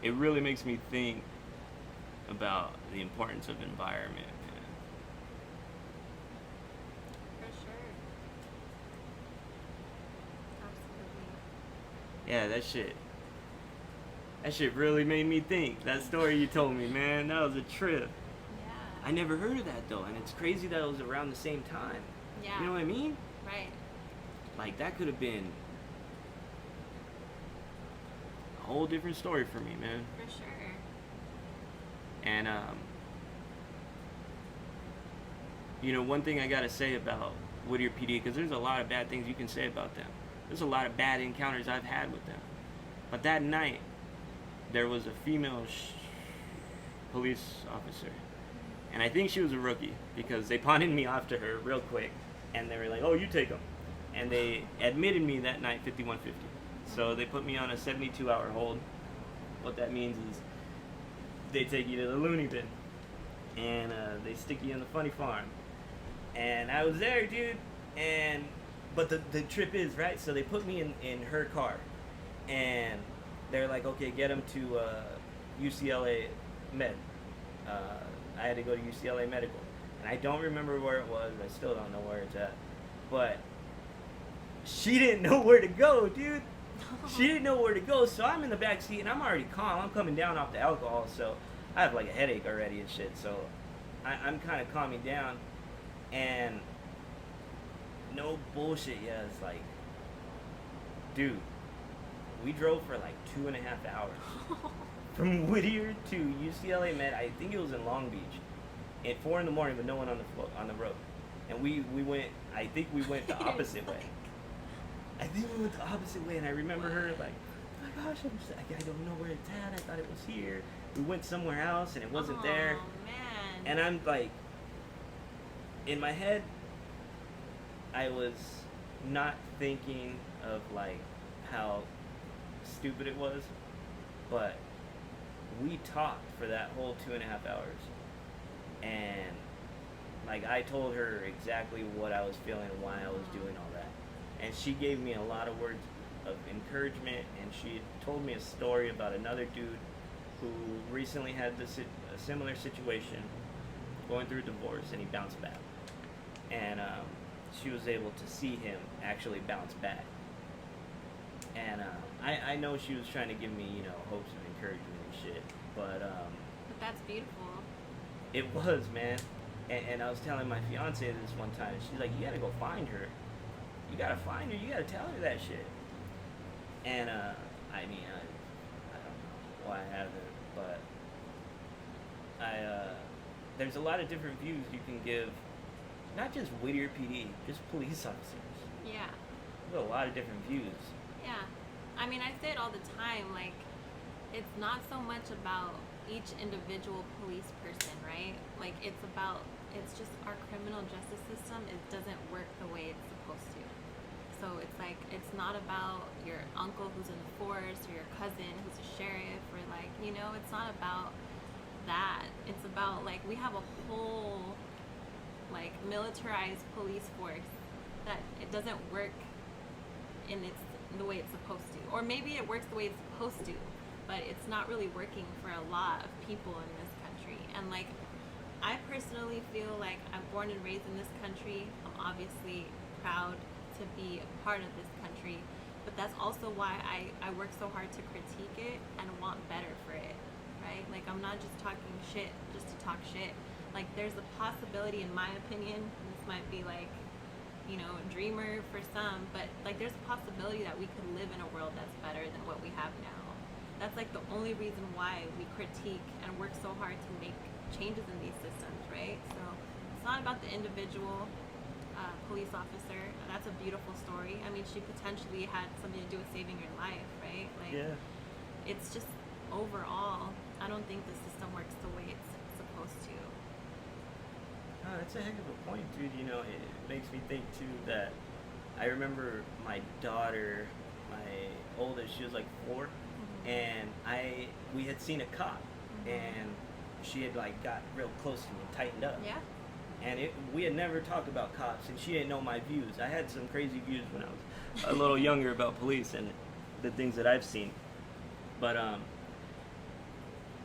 it really makes me think about the importance of environment. For sure. Absolutely. Yeah, that shit really made me think. That story you told me, man, that was a trip. Yeah. I never heard of that though, and it's crazy that it was around the same time. Yeah. You know what I mean? Right. Like, that could have been a whole different story for me, man. For sure. And you know, one thing I gotta say about Whittier PD, because there's a lot of bad things you can say about them. There's a lot of bad encounters I've had with them. But that night, there was a female police officer. And I think she was a rookie, because they pawned me off to her real quick. And they were like, oh, you take them. And they admitted me that night 5150. So they put me on a 72-hour hold. What that means is they take you to the loony bin. And they stick you in the funny farm. And I was there, dude. But the trip is, right? So they put me in her car. And they're like, okay, get him to UCLA Med. I had to go to UCLA Medical. And I don't remember where it was. I still don't know where it's at. But she didn't know where to go, dude. She didn't know where to go. So I'm in the back seat, and I'm already calm. I'm coming down off the alcohol, so I have like a headache already and shit. So I'm kind of calming down. And no bullshit, yeah, it's like, dude, we drove for like 2.5 hours. From Whittier to UCLA Med. I think it was in Long Beach. At 4 a.m, with no one on the road. And we went, I think we went the opposite way. I think we went the opposite way, and I remember her like, oh my gosh, I don't know where it's at. I thought it was here. We went somewhere else, and it wasn't there. Oh, man. And I'm like, in my head, I was not thinking of like how stupid it was, but we talked for that whole 2.5 hours. And like, I told her exactly what I was feeling and why I was doing all that. And she gave me a lot of words of encouragement, and she told me a story about another dude who recently had a similar situation, going through a divorce, and he bounced back. And she was able to see him actually bounce back. And I know she was trying to give me, you know, hopes and encouragement and shit, but that's beautiful. It was, man. And I was telling my fiance this one time, and she's like, you gotta go find her. You gotta find her, you gotta tell her that shit. And I mean, I don't know why I haven't, but there's a lot of different views you can give, not just Whittier PD, just police officers. Yeah. There's a lot of different views. Yeah. I mean, I say it all the time, like, it's not so much about each individual police person, right? Like, it's just our criminal justice system, it doesn't work the way it's supposed to. So it's like, it's not about your uncle who's in the force or your cousin who's a sheriff, or like, you know, it's not about that. It's about how like we have a whole like militarized police force that it doesn't work in the way it's supposed to, or maybe it works the way it's supposed to, but it's not really working for a lot of people in this country. And like, I personally feel like I'm born and raised in this country. I'm obviously proud to be a part of this country, but that's also why I work so hard to critique it and want better for it, right? Like, I'm not just talking shit just to talk shit. Like, there's a possibility, in my opinion, and this might be like, you know, dreamer for some, but like there's a possibility that we could live in a world that's better than what we have now. That's like the only reason why we critique and work so hard to make changes in these systems, right? So it's not about the individual police officer. That's a beautiful story. I mean, she potentially had something to do with saving your life, right? Like, Yeah. It's just overall, I don't think the system works the way it's supposed to. Oh, that's a heck of a point, dude. You know, it makes me think too that I remember my daughter, my oldest, she was like 4, and we had seen a cop, and she had like got real close to me and tightened up. Yeah. And we had never talked about cops, and she didn't know my views. I had some crazy views when I was a little younger about police and the things that I've seen, but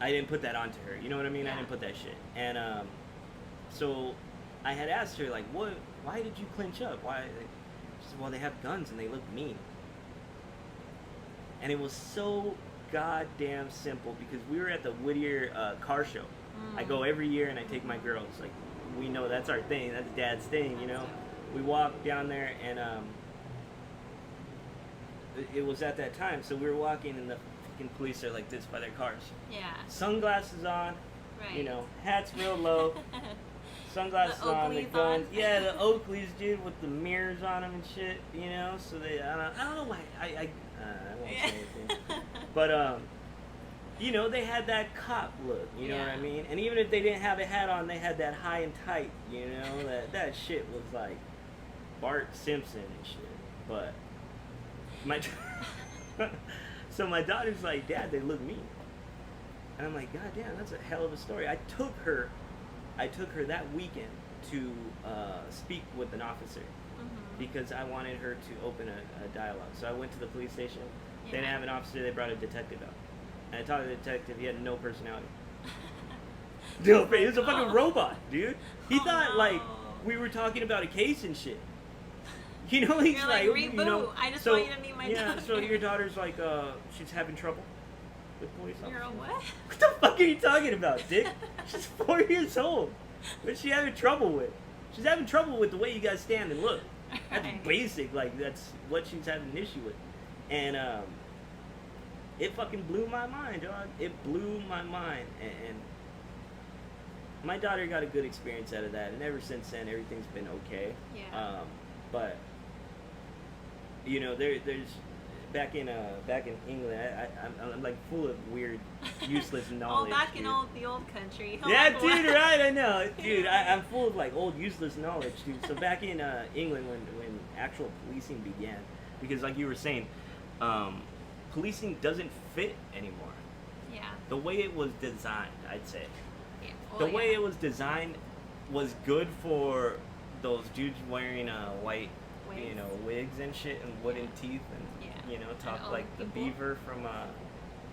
I didn't put that onto her. You know what I mean? Yeah. I didn't put that shit. And so I had asked her, like, why did you clinch up? Why? She said, well, they have guns and they look mean. And it was so goddamn simple, because we were at the Whittier car show. I go every year and I take my girls. Like, we know that's our thing. That's Dad's thing, you know. We walked down there, and it was at that time. So we were walking, and the fucking police are like this by their cars. Yeah. Sunglasses on, Right. you know, hats real low. Sunglasses The on, the Oakleys guns. on. Yeah, the Oakleys, dude, with the mirrors on them and shit, you know. So I don't know why. I won't say anything. But you know, they had that cop look. You know what I Yeah. mean? And even if they didn't have a hat on, they had that high and tight. You know, that shit was like Bart Simpson and shit. But so my daughter's like, Dad, they look mean. And I'm like, God damn, that's a hell of a story. I took her that weekend to speak with an officer, because I wanted her to open a dialogue. So I went to the police station. They didn't have an officer. They brought a detective out. And I talked to the detective. He had no personality. Dude, he was a fucking robot, dude. He thought like we were talking about a case and shit. You know, he's You're like, reboot. you know, I just want you to meet my daughter. so your daughter's like, she's having trouble with police officers. You're a what? What the fuck are you talking about, Dick? She's 4 years old. What's she having trouble with? She's having trouble with the way you guys stand and look. That's Right. basic. Like, that's what she's having an issue with. And it fucking blew my mind, dog. It blew my mind. And my daughter got a good experience out of that. And ever since then, everything's been okay. Yeah. But you know, there's back in England, I'm like full of weird, useless knowledge. Back dude. in the old country. Oh, Yeah, like, dude, what? right? I know, dude. I'm full of like old, useless knowledge, dude. So back in England, when actual policing began, because like you were saying, policing doesn't fit anymore. Yeah. The way it was designed, I'd say. Yeah. The way it was designed was good for those dudes wearing white, Wigs. wigs and shit and wooden teeth and talk old like the people. beaver from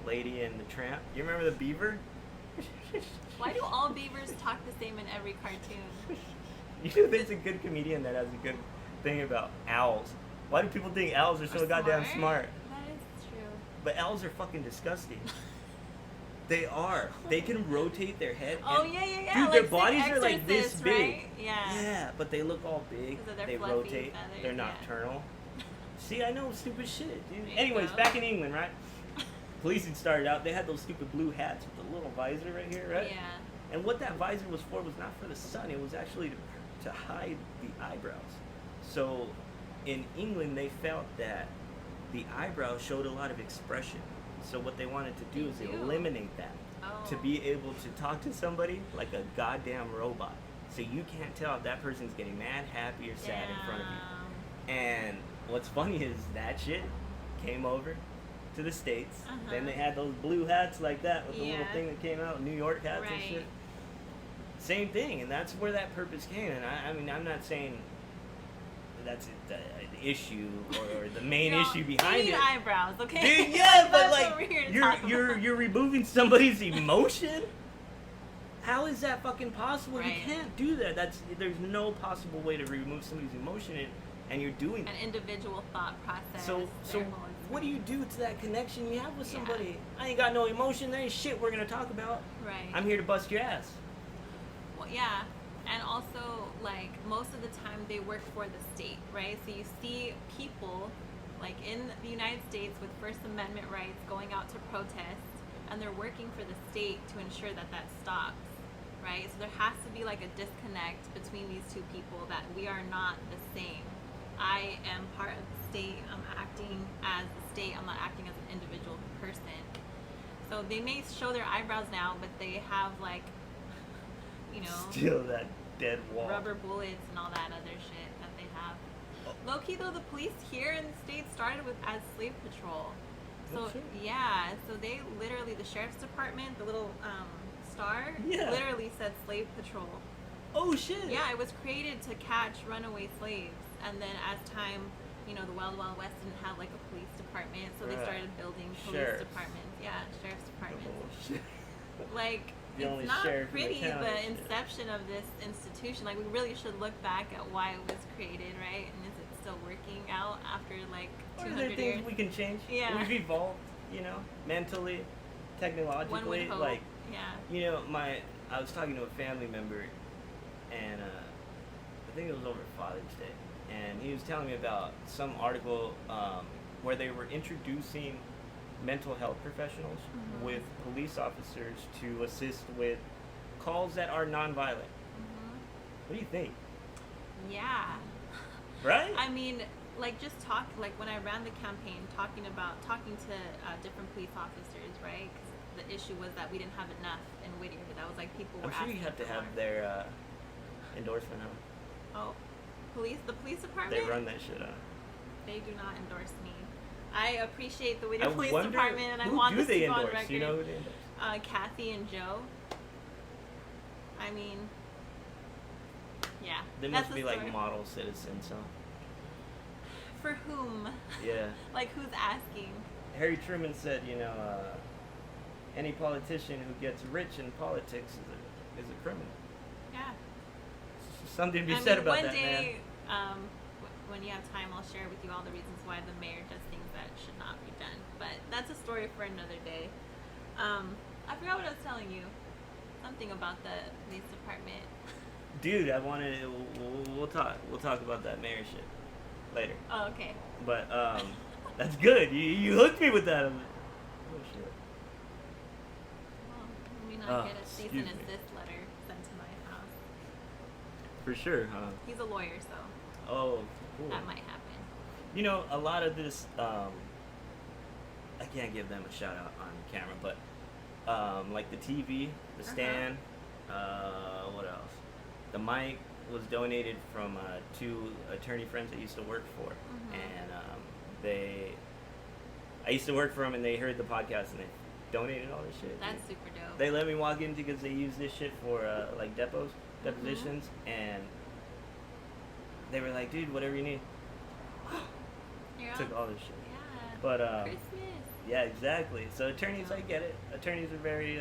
Lady and the Tramp. You remember the beaver? Why do all beavers talk the same in every cartoon? You know, there's a good comedian that has a good thing about owls. Why do people think owls are so goddamn smart? That is true. But owls are fucking disgusting. They are. They can rotate their head. Oh, and, yeah. Dude, Like their The bodies are like this Exorcist, big. right? Yeah. Yeah, but they look all big. 'Cause of their They fluffy rotate. feathers, They're yeah. nocturnal. See, I know stupid shit, dude. There you Anyways, go. back in England, right? Policing started out. They had those stupid blue hats with the little visor right here, right? Yeah. And what that visor was for was not for the sun. It was actually to hide the eyebrows. So in England, they felt that the eyebrows showed a lot of expression. So what they wanted to do is They do. eliminate that. Oh. To be able to talk to somebody like a goddamn robot. So you can't tell if that person's getting mad, happy, or sad in front of you. And what's funny is that shit came over to the States. Then they had those blue hats like that with the little Yeah. thing that came out, New York hats and Right. shit. Same thing, and that's where that purpose came. And I mean, I'm not saying that's the issue or the main issue behind you need it. eyebrows, okay? Dude, yeah, but That's like what we're here to you're talk you're about. you're removing somebody's emotion. How is that fucking possible? Right. You can't do that. There's no possible way to remove somebody's emotion, and you're doing An that. individual thought process. So their whole what do you experience. do to that connection you have with Yeah. somebody? I ain't got no emotion. There ain't shit we're gonna talk about. Right. I'm here to bust your ass. Well, yeah, and also like most of the time they work for the state, right? So you see people like in the United States with First Amendment rights going out to protest, and they're working for the state to ensure that that stops, right? So there has to be like a disconnect between these two people, that we are not the same. I am part of the state. I'm acting as the state. I'm not acting as an individual person. So they may show their eyebrows now, but they have like, you know, Still that dead wall. rubber bullets and all that other shit that they have. Low key though, the police here in the state started with as slave patrol. So Oh, shit. yeah, so they literally, the sheriff's department, the little star, Yeah. literally said slave patrol. Oh shit. Yeah, it was created to catch runaway slaves, and then as time, you know, the Wild Wild West didn't have like a police department, so they Right. started building police Sheriffs. departments. Yeah, sheriff's departments. Oh shit. Like, The only it's not sheriff in the pretty, town the and shit. inception of this institution. Like, we really should look back at why it was created, right? And is it still working out after like Or are 200 there things years? we can change? Yeah. We've evolved, you know, mentally, One technologically. would hope. Like, Yeah. you know, I was talking to a family member, and I think it was over Father's Day, and he was telling me about some article where they were introducing mental health professionals Mhm. with police officers to assist with calls that are nonviolent. hmm What do you think? Yeah. Right? I mean, like, just talk, like, when I ran the campaign, talking to different police officers, right? 'Cause the issue was that we didn't have enough in Whittier. That was like people were I'm sure you asking have to for have more. their endorsement on. Oh, the police department? They run that shit on. They do not endorse me. I appreciate the I Whittier Police wonder Department, and I who want do this they to go on endorse? record. You know who they endorse? Kathy and Joe. I mean, yeah. They that's must the be like story. model citizens, huh? For whom? Yeah. Like, who's asking? Harry Truman said, you know, any politician who gets rich in politics is a criminal. Yeah. Something to be I said mean, about one that, day, man. when you have time, I'll share with you all the reasons why the mayor does things that should not be done. But that's a story for another day. I forgot what I was telling you. Something about the police department. Dude, I wanted. We'll talk about that mayor shit later. Oh, okay. But that's good. You hooked me with that. I'm like, oh shit. Well, let me Oh, not get a cease and excuse me. desist letter sent to my house. For sure, huh? He's a lawyer, so Oh, cool. that might happen. You know, a lot of this, I can't give them a shout out on camera, but like the TV, the stand, what else? The mic was donated from two attorney friends I used to work for, and I used to work for them, and they heard the podcast and they donated all this shit. That's super dope. They let me walk in because they use this shit for like depositions, and they were like, dude, whatever you need. You're Took on- all this shit. Yeah. But Christmas. yeah, exactly. So attorneys, I get it. Attorneys are very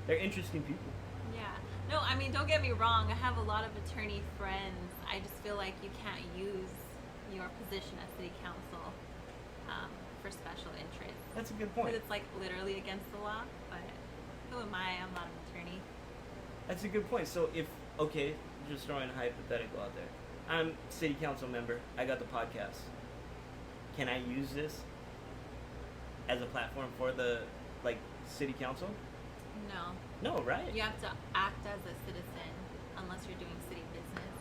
they're interesting people. Yeah. No, I mean, don't get me wrong. I have a lot of attorney friends. I just feel like you can't use your position as city council for special interests. That's a good Because point. it's like literally against the law. But who am I? I'm not an attorney. That's a good point. So if just throwing a hypothetical out there, I'm city council member. I got the podcast. Can I use this as a platform for the city council? No. No, right? You have to act as a citizen unless you're doing city business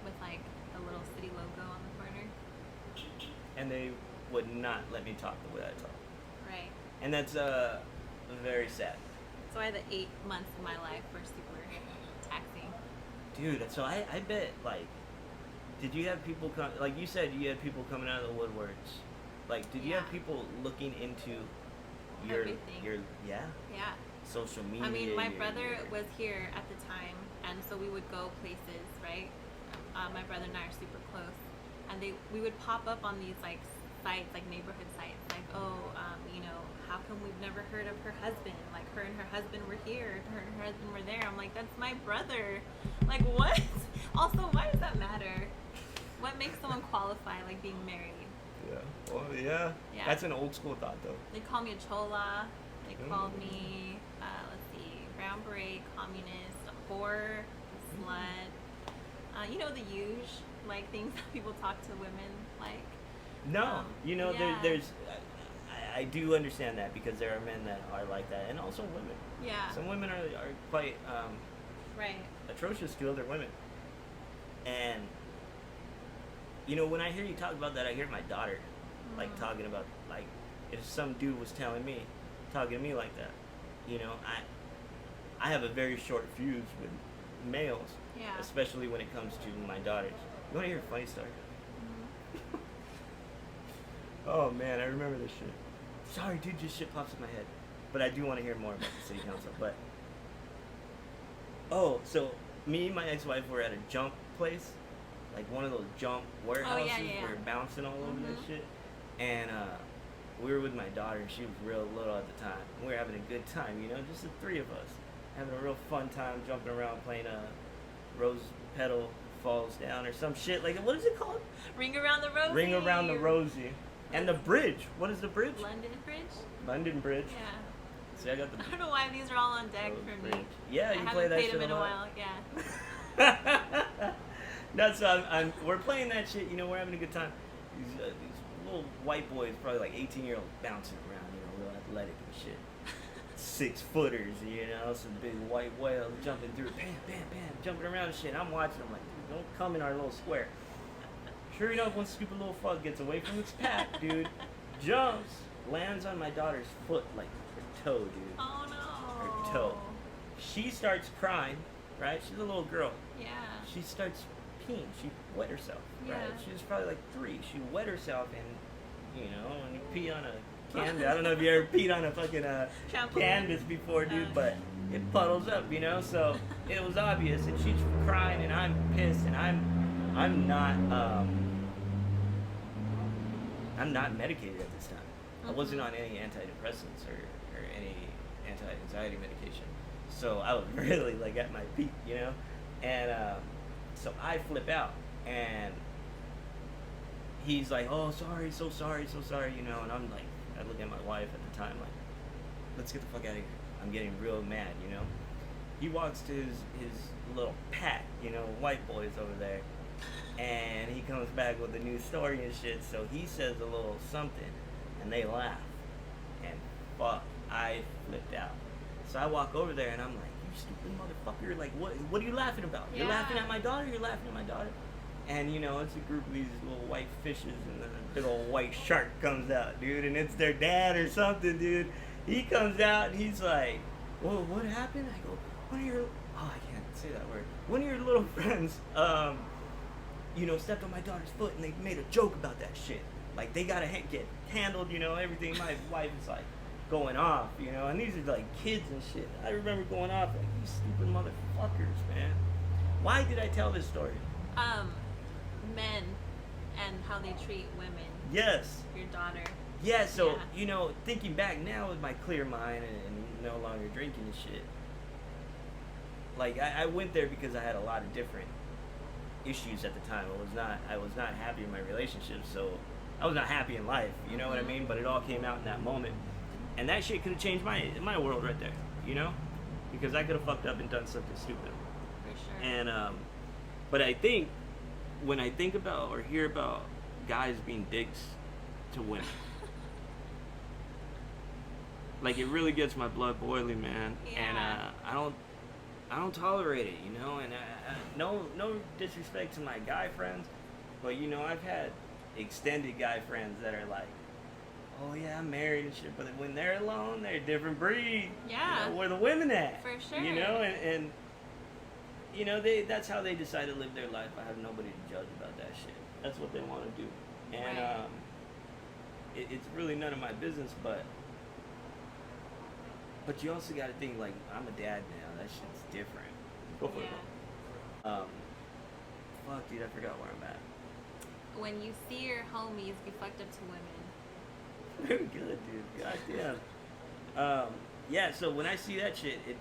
with like a little city logo on the corner. And they would not let me talk the way I talk, Right. and that's very sad. That's why the 8 months of my life were super taxing. Dude, so I bet, did you have people come, like you said, you had people coming out of the woodworks. Like, did you have Yeah. people looking into your, Everything. yeah? Yeah. social media. I mean, my you're- brother you're- was here at the time, and so we would go places, right? My brother and I are super close, and we would pop up on these like sites, like neighborhood sites, like how come we've never heard of her husband? Like her and her husband were here, her and her husband were there. I'm like, that's my brother. Like what? Also, why does that matter? What makes someone qualify, like being married? Yeah. Well, yeah. Yeah. That's an old school thought, though. They call me a chola. They called me, brown beret, communist, a whore, a slut. The huge, like, things that people talk to women like. No, yeah. there's. I do understand that because there are men that are like that, and also women. Yeah. Some women are quite Right. atrocious to other women. And when I hear you talk about that, I hear my daughter like talking about, like, if some dude was talking to me like that. I have a very short fuse with males, Yeah. especially when it comes to my daughters. You want to hear a funny story? Oh man, I remember this shit. Sorry, dude, just shit pops in my head. But I do want to hear more about the city council. But so me and my ex-wife were at a jump place, like one of those jump warehouses yeah. where you're bouncing all over this shit. And we were with my daughter, and she was real little at the time. We were having a good time, just the three of us, having a real fun time jumping around, playing Rose Petal Falls Down or some shit. Like, what is it called? Ring Around the Rosie. Ring Around the Rosie. And the bridge. What is the bridge? London Bridge? London Bridge. Yeah. See, I got the I don't know why these are all on deck Rose for me. Bridge. Yeah, you I play haven't that played shit them in a a lot. while, yeah. That's we're playing that shit, we're having a good time. These little white boys, probably like 18-year-olds, bouncing around, real athletic and shit. 6-footers, some big white whales jumping through, bam, bam, bam, jumping around and shit. I'm watching them like, dude, don't come in our little square. Sure enough, one stupid little fuck gets away from its pack, dude, jumps, lands on my daughter's foot, like her toe, dude. Oh no. Her toe. She starts crying, right? She's a little girl. Yeah. She starts peeing. She wet herself, right? Yeah. She was probably like 3. She wet herself, and when you pee on a canvas, I don't know if you ever peed on a fucking canvas before, dude, but it puddles up, So it was obvious, and she's crying, and I'm pissed, and I'm not medicated at this time. I wasn't on any antidepressants or any anti-anxiety medication, so I was really like at my peak, and so I flip out, and he's like, "Oh, sorry, so sorry," and I'm like, I look at my wife at the time like, "Let's get the fuck out of here." I'm getting real mad, He walks to his little pack, white boys over there, and he comes back with a new story and shit. So he says a little something, and they laugh, and fuck, I flipped out. So I walk over there, and I'm like, "You stupid motherfucker! Like, what are you laughing about? You're laughing at my daughter. You're laughing at my daughter." And it's a group of these little white fishes, and then a big old white shark comes out, dude, and it's their dad or something, dude. He comes out, and he's like, "Well, what happened?" I go, I can't say that word. One of your little friends, stepped on my daughter's foot, and they made a joke about that shit. Like, they gotta get handled, everything. My wife is like going off, and these are like kids and shit. I remember going off like, "You stupid motherfuckers, man." Why did I tell this story? Men and how they treat women. Yes. Your daughter. Yeah, so, thinking back now with my clear mind and no longer drinking and shit, like, I went there because I had a lot of different issues at the time. I was not happy in my relationship, so I was not happy in life, you know what I mean? But it all came out in that moment. And that shit could have changed my world right there, Because I could have fucked up and done something stupid. For sure. And, but I think, when I think about or hear about guys being dicks to women, like, it really gets my blood boiling, man. Yeah. And I don't tolerate it, And no disrespect to my guy friends, but I've had extended guy friends that are like, "Oh yeah, I'm married and shit," but when they're alone, they're a different breed. Yeah. Where the women at? For sure. And that's how they decide to live their life. I have nobody to judge about that shit. That's what they want to do, and Right. It's really none of my business. But But you also got to think, like, I'm a dad now. That shit's different. Go for it. Fuck, dude, I forgot where I'm at. When you see your homies be fucked up to women. Very good, dude. Goddamn. Yeah, so when I see that shit, it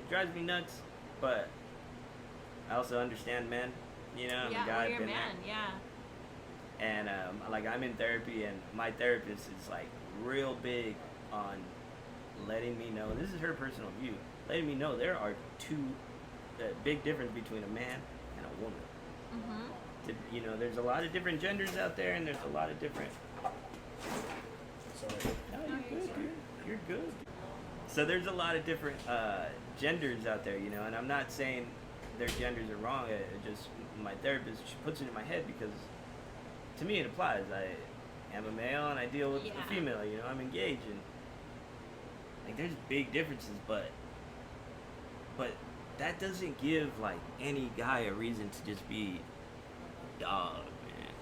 drives me nuts, but I also understand men. You know, I'm a guy. You're a man, yeah. And like, I'm in therapy, and my therapist is like real big on letting me know, this is her personal view, letting me know there are two big difference between a man and a woman. Mm-hmm. You know, there's a lot of different genders out there, and there's a lot of different. Sorry. No, you're good, dude. You're good. So there's a lot of different genders out there, you know, and I'm not saying their genders are wrong. It just, my therapist, she puts it in my head because to me it applies. I am a male and I deal with a female, you know, I'm engaged, and like there's big differences, but that doesn't give like any guy a reason to just be dog, man.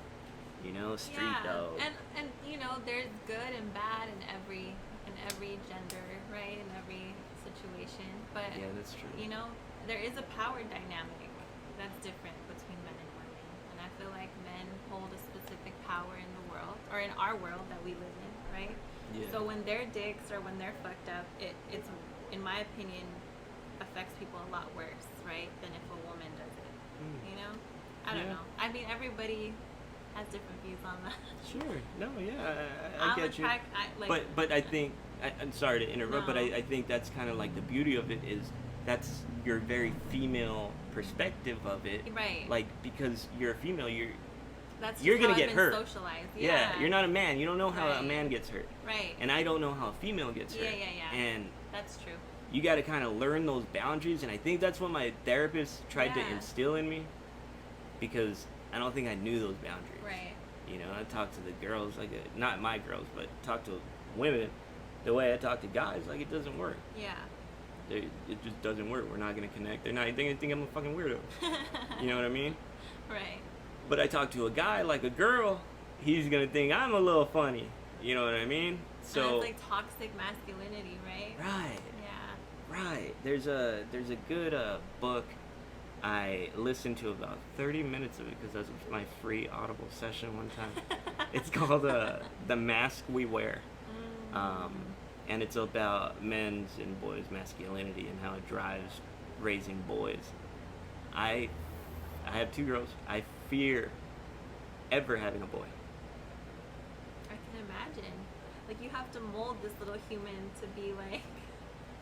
You know, street dog. And you know, there's good and bad in every gender, right? In every situation. But yeah, that's true. You know, there is a power dynamic that's different between men and women. And I feel like men hold a specific power in the world, or in our world that we live in, right? Yeah. So when they're dicks or when they're fucked up, it's in my opinion affects people a lot worse, right, than if a woman does it. You know? I don't know. I mean, everybody has different views on that. Sure. No, yeah, I get you. Like, but I think, I'm sorry to interrupt, but I think that's kind of like the beauty of it is that's your very female perspective of it. Right. Like, because you're a female, you're going to get hurt. Socialized. Yeah, you're not a man. You don't know how a man gets hurt. Right. And I don't know how a female gets hurt. Yeah. And that's true. you got to kind of learn those boundaries, and I think that's what my therapist tried to instill in me, because I don't think I knew those boundaries. Right. You know, I talk to the girls like not my girls, but talk to women the way I talk to guys. Like, it doesn't work. Yeah. It just doesn't work. We're not gonna connect. They're not gonna think I'm a fucking weirdo. You know what I mean? Right. But I talk to a guy like a girl, he's gonna think I'm a little funny. You know what I mean? So and it's like toxic masculinity, right? Right. Yeah. Right. There's a good book. I listened to about 30 minutes of it because that was my free Audible session one time. It's called The Mask We Wear. And it's about men's and boys' masculinity and how it drives raising boys. I have 2 girls. I fear ever having a boy. I can imagine. Like, you have to mold this little human to be like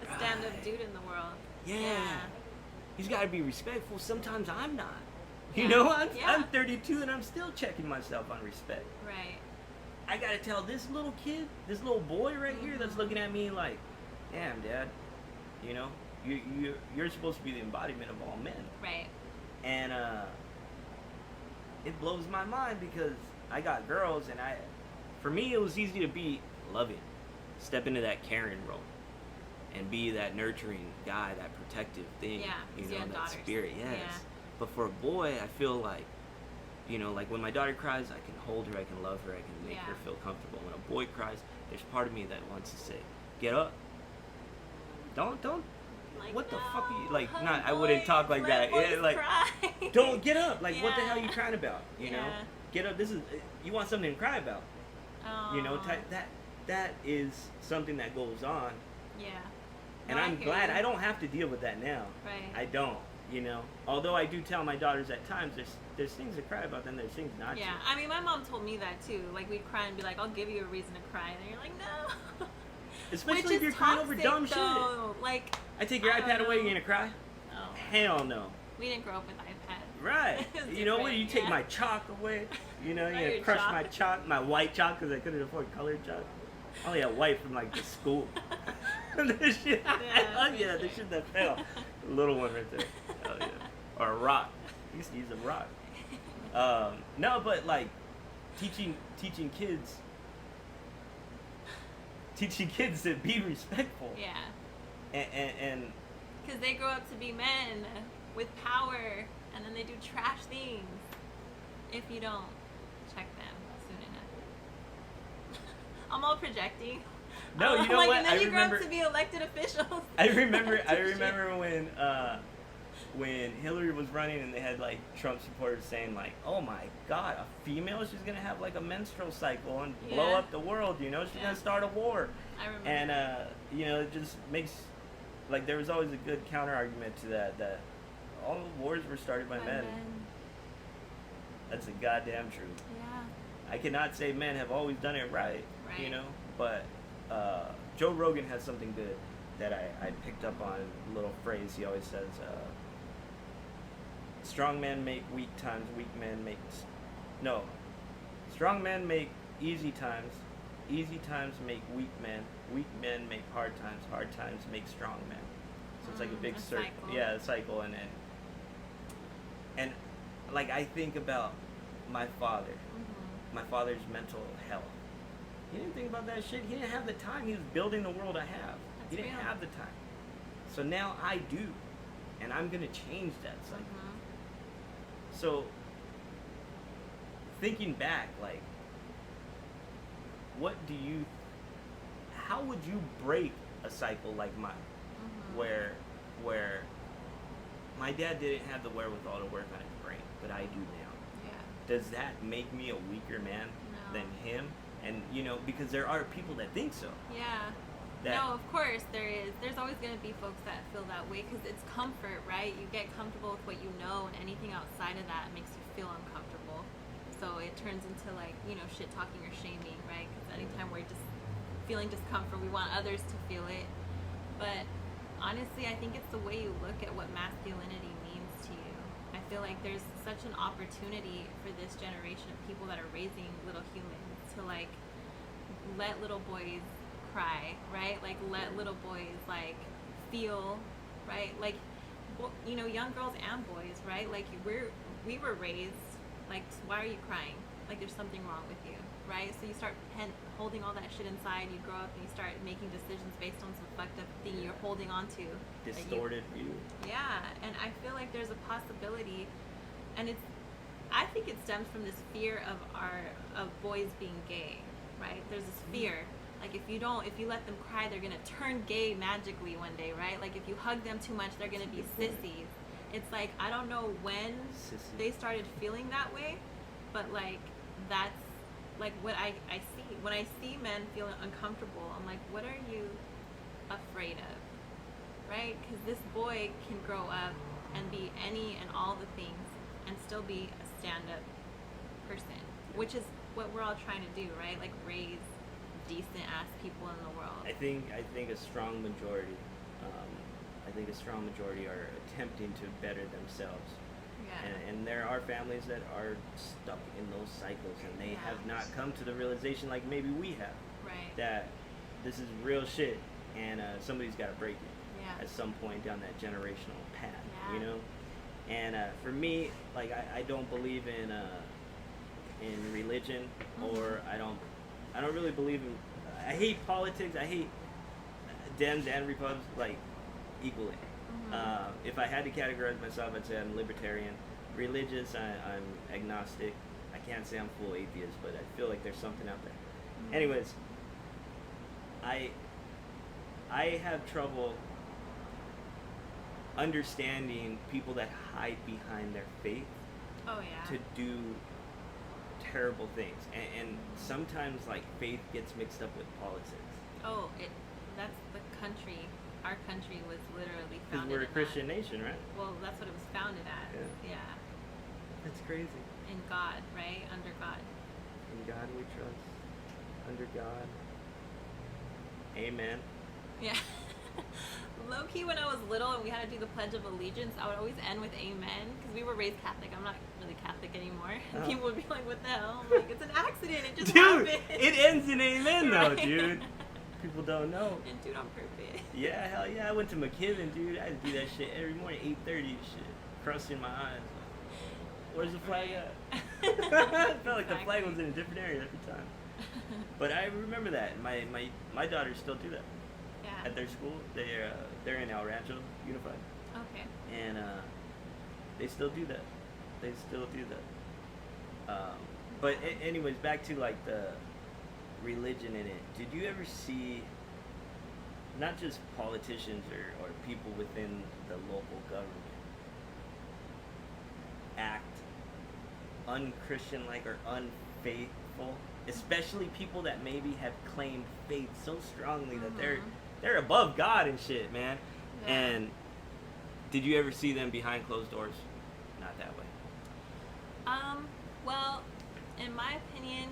a stand-up dude in the world. Yeah. He's got to be respectful. Sometimes I'm not. You know, I'm 32 and I'm still checking myself on respect. Right. I got to tell this little kid, this little boy right here that's looking at me like, damn, Dad, you know, you're supposed to be the embodiment of all men. Right. And it blows my mind because I got girls, and for me, it was easy to be loving, step into that caring role, and be that nurturing guy, that protective thing. Yeah, you know, that daughters. spirit. Yes. Yeah. But for a boy, I feel like, you know, like when my daughter cries, I can hold her, I can love her, I can make her feel comfortable. When a boy cries, there's part of me that wants to say, get up. Don't. Like, what the no, fuck are you, like, boys, I wouldn't talk like that. Yeah, like, cry. don't get up. Like, what the hell are you crying about? You know? Yeah. Get up. You want something to cry about. Oh. You know, that is something that goes on. Yeah. And I'm glad I don't have to deal with that now. Right. I don't, you know. Although I do tell my daughters at times there's things to cry about, then there's things not to. Yeah, I mean, my mom told me that too. Like, we'd cry and be like, I'll give you a reason to cry. And you're like, no. Especially if you're crying over dumb shit. Like, I take your iPad away, you're going to cry? No. Hell no. We didn't grow up with iPad. Right. You know what? You take my chalk away. You know, Not you your crush chalk. my chalk, my white chalk, because I couldn't afford colored chalk. I only had white from like the school. This shit, the shit that fell. The little one right there. Oh yeah. Or a rock. I used to use a rock. No, but like teaching kids to be respectful. Yeah. And because they grow up to be men with power, and then they do trash things if you don't check them soon enough. I'm all projecting. No, you know like, what? And then I you grow remember. up to be elected officials. I remember when Hillary was running and they had like Trump supporters saying like, "Oh my God, a female? She's gonna have like a menstrual cycle and blow Yeah. up the world. You know, she's Yeah. gonna start a war." I remember. And you know, it just makes like there was always a good counter argument to that all wars were started by men. That's a goddamn truth. Yeah. I cannot say men have always done it right. Right. You know, but Joe Rogan has something good that I picked up on, a little phrase he always says, strong men make weak times, strong men make easy times make weak men make hard times make strong men. So it's like a big circle. Cycle. Yeah, a cycle. And like I think about my father, my father's mental health. He didn't think about that shit. He didn't have the time. He was building the world I have. He didn't have the time. So now I do. And I'm going to change that cycle. So, thinking back, like, how would you break a cycle like mine? Where my dad didn't have the wherewithal to work on his brain, but I do now. Yeah. Does that make me a weaker man No. than him? And, you know, because there are people that think so. Yeah. No, of course there is. There's always going to be folks that feel that way because it's comfort, right? You get comfortable with what you know, and anything outside of that makes you feel uncomfortable. So it turns into like, you know, shit talking or shaming, right? Because anytime we're just feeling discomfort, we want others to feel it. But honestly, I think it's the way you look at what masculinity means to you. I feel like there's such an opportunity for this generation of people that are raising little humans to like let little boys cry, right? Like let little boys like feel, right? Like, well, you know, young girls and boys, right? Like we were raised like, why are you crying? Like there's something wrong with you, right? So you start holding all that shit inside. You grow up and you start making decisions based on some fucked up thing you're holding on to. Distorted view. Yeah, and I feel like there's a possibility, and I think it stems from this fear of boys being gay, right? There's this fear. Like if you let them cry, they're gonna turn gay magically one day, right? Like if you hug them too much, they're gonna be sissies. It's like, I don't know when they started feeling that way, but like that's like what I see. When I see men feeling uncomfortable, I'm like, what are you afraid of, right? Because this boy can grow up and be any and all the things and still be a stand-up person, which is what we're all trying to do, right? Like raise decent ass people in the world. I think a strong majority are attempting to better themselves. Yeah. And there are families that are stuck in those cycles and they have not come to the realization like maybe we have. Right. That this is real shit and somebody's got to break it at some point down that generational path, you know? And for me, like I don't believe in religion, or I don't really believe in. I hate politics. I hate Dems and Republicans like equally. If I had to categorize myself, I'd say I'm libertarian. Religious, I'm agnostic. I can't say I'm full atheist, but I feel like there's something out there. Anyways, I have trouble understanding people that hide behind their faith to do terrible things, and sometimes like faith gets mixed up with politics. That's the country. Our country was literally Because founded we're a Christian nation, right? Well, that's what it was founded as. Yeah. That's crazy. In God, right? Under God. In God we trust. Under God. Amen. Yeah. Low key, when I was little and we had to do the Pledge of Allegiance, I would always end with amen, because we were raised Catholic. I'm not really Catholic anymore. And people would be like, what the hell? I'm like, it's an accident. It just happened. It ends in amen, though, Right? dude. People don't know. And dude, on purpose. Yeah, hell yeah. I went to McKibben, dude. I had to do that shit every morning, 8:30 shit. Crusting my eyes. Where's the flag at? I felt like the flag was in a different area every time. But I remember that. My daughters still do that. Yeah. At their school. They're in El Rancho Unified. Okay. And they still do that. But anyways, back to like religion in it, did you ever see not just politicians or people within the local government act unchristian-like or unfaithful, especially people that maybe have claimed faith so strongly that they're above God and shit, man? Yeah. And did you ever see them behind closed doors? Not that way. Well, in my opinion,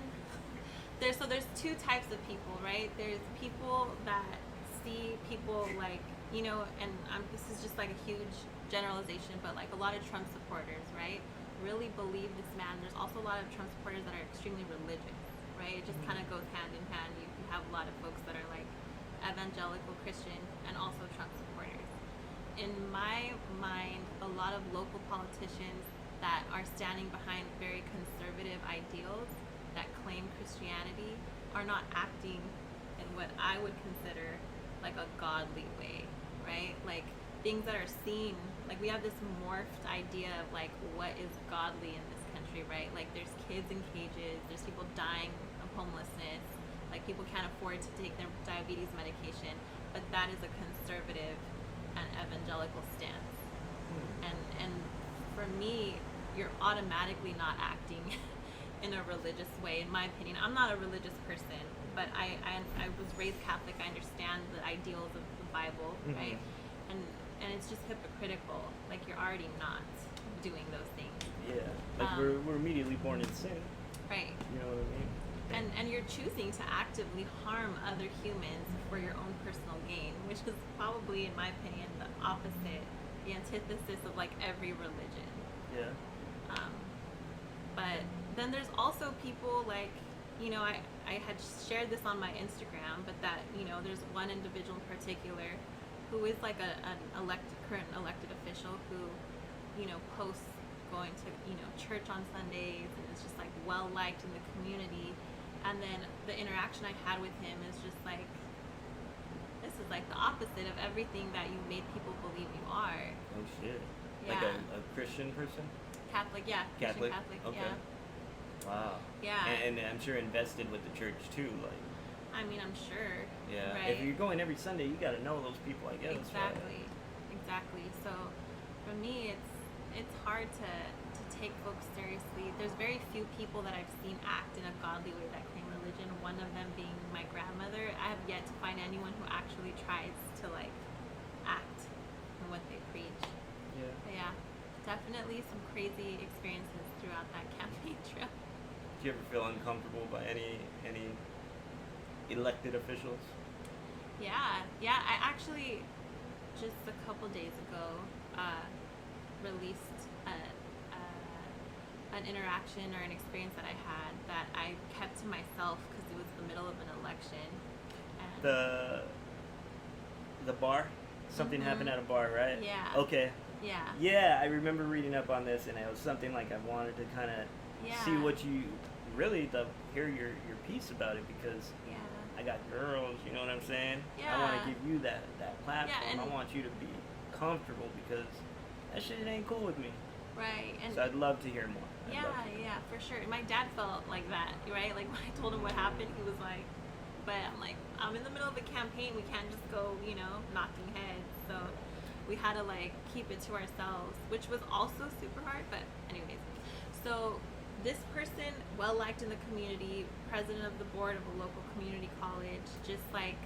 there's two types of people, right? There's people that see people like, you know, and this is just like a huge generalization, but like a lot of Trump supporters, right, really believe this man. There's also a lot of Trump supporters that are extremely religious, right? It just kind of goes hand in hand. You have a lot of folks that are like evangelical Christian and also Trump supporters. In my mind, a lot of local politicians that are standing behind very conservative ideals that claim Christianity are not acting in what I would consider like a godly way, right? Like things that are seen, like we have this morphed idea of like what is godly in this country, right? Like there's kids in cages, there's people dying of homelessness, like people can't afford to take their diabetes medication, but that is a conservative and evangelical stance. And for me, you're automatically not acting in a religious way, in my opinion. I'm not a religious person, but I was raised Catholic. I understand the ideals of the Bible, right? And it's just hypocritical. Like you're already not doing those things. Yeah, like we're immediately born in sin. Right. You know what I mean? And you're choosing to actively harm other humans for your own personal gain, which is probably, in my opinion, the opposite, the antithesis of like every religion. Yeah. But then there's also people like, you know, I had shared this on my Instagram, but that, you know, there's one individual in particular who is like an current elected official who, you know, posts going to, you know, church on Sundays and is just like well liked in the community. And then the interaction I had with him is just like, this is like the opposite of everything that you made people believe you are. Oh shit. Yeah. Like a Christian person? Catholic, yeah. Catholic? Catholic, Okay. yeah. Wow. Yeah. And I'm sure invested with the church too, like. I mean, I'm sure. Yeah. Right? If you're going every Sunday, you gotta know those people, I guess. Exactly. Right? Exactly. So for me, it's hard to take folks seriously. There's very few people that I've seen act in a godly way that claim religion. One of them being my grandmother. I have yet to find anyone who actually tries to like act in what they preach. Yeah. But yeah, definitely some crazy experiences throughout that campaign trail. Do you ever feel uncomfortable by any elected officials? Yeah. I actually just a couple days ago released an interaction or an experience that I had that I kept to myself because it was the middle of an election. And The bar? Something happened at a bar, right? Yeah. Okay. Yeah. Yeah, I remember reading up on this, and it was something like I wanted to kind of see what you really hear your piece about it, because Yeah. I got girls, you know what I'm saying? Yeah. I want to give you that platform. and- I want you to be comfortable, because that shit ain't cool with me. Right. And So I'd love to hear more. yeah, for sure. My dad felt like that, right? Like when I told him what happened, he was like, but I'm like, I'm in the middle of a campaign. We can't just go, you know, knocking heads. So we had to like keep it to ourselves, which was also super hard. But anyways, so this person, well liked in the community, president of the board of a local community college, just like,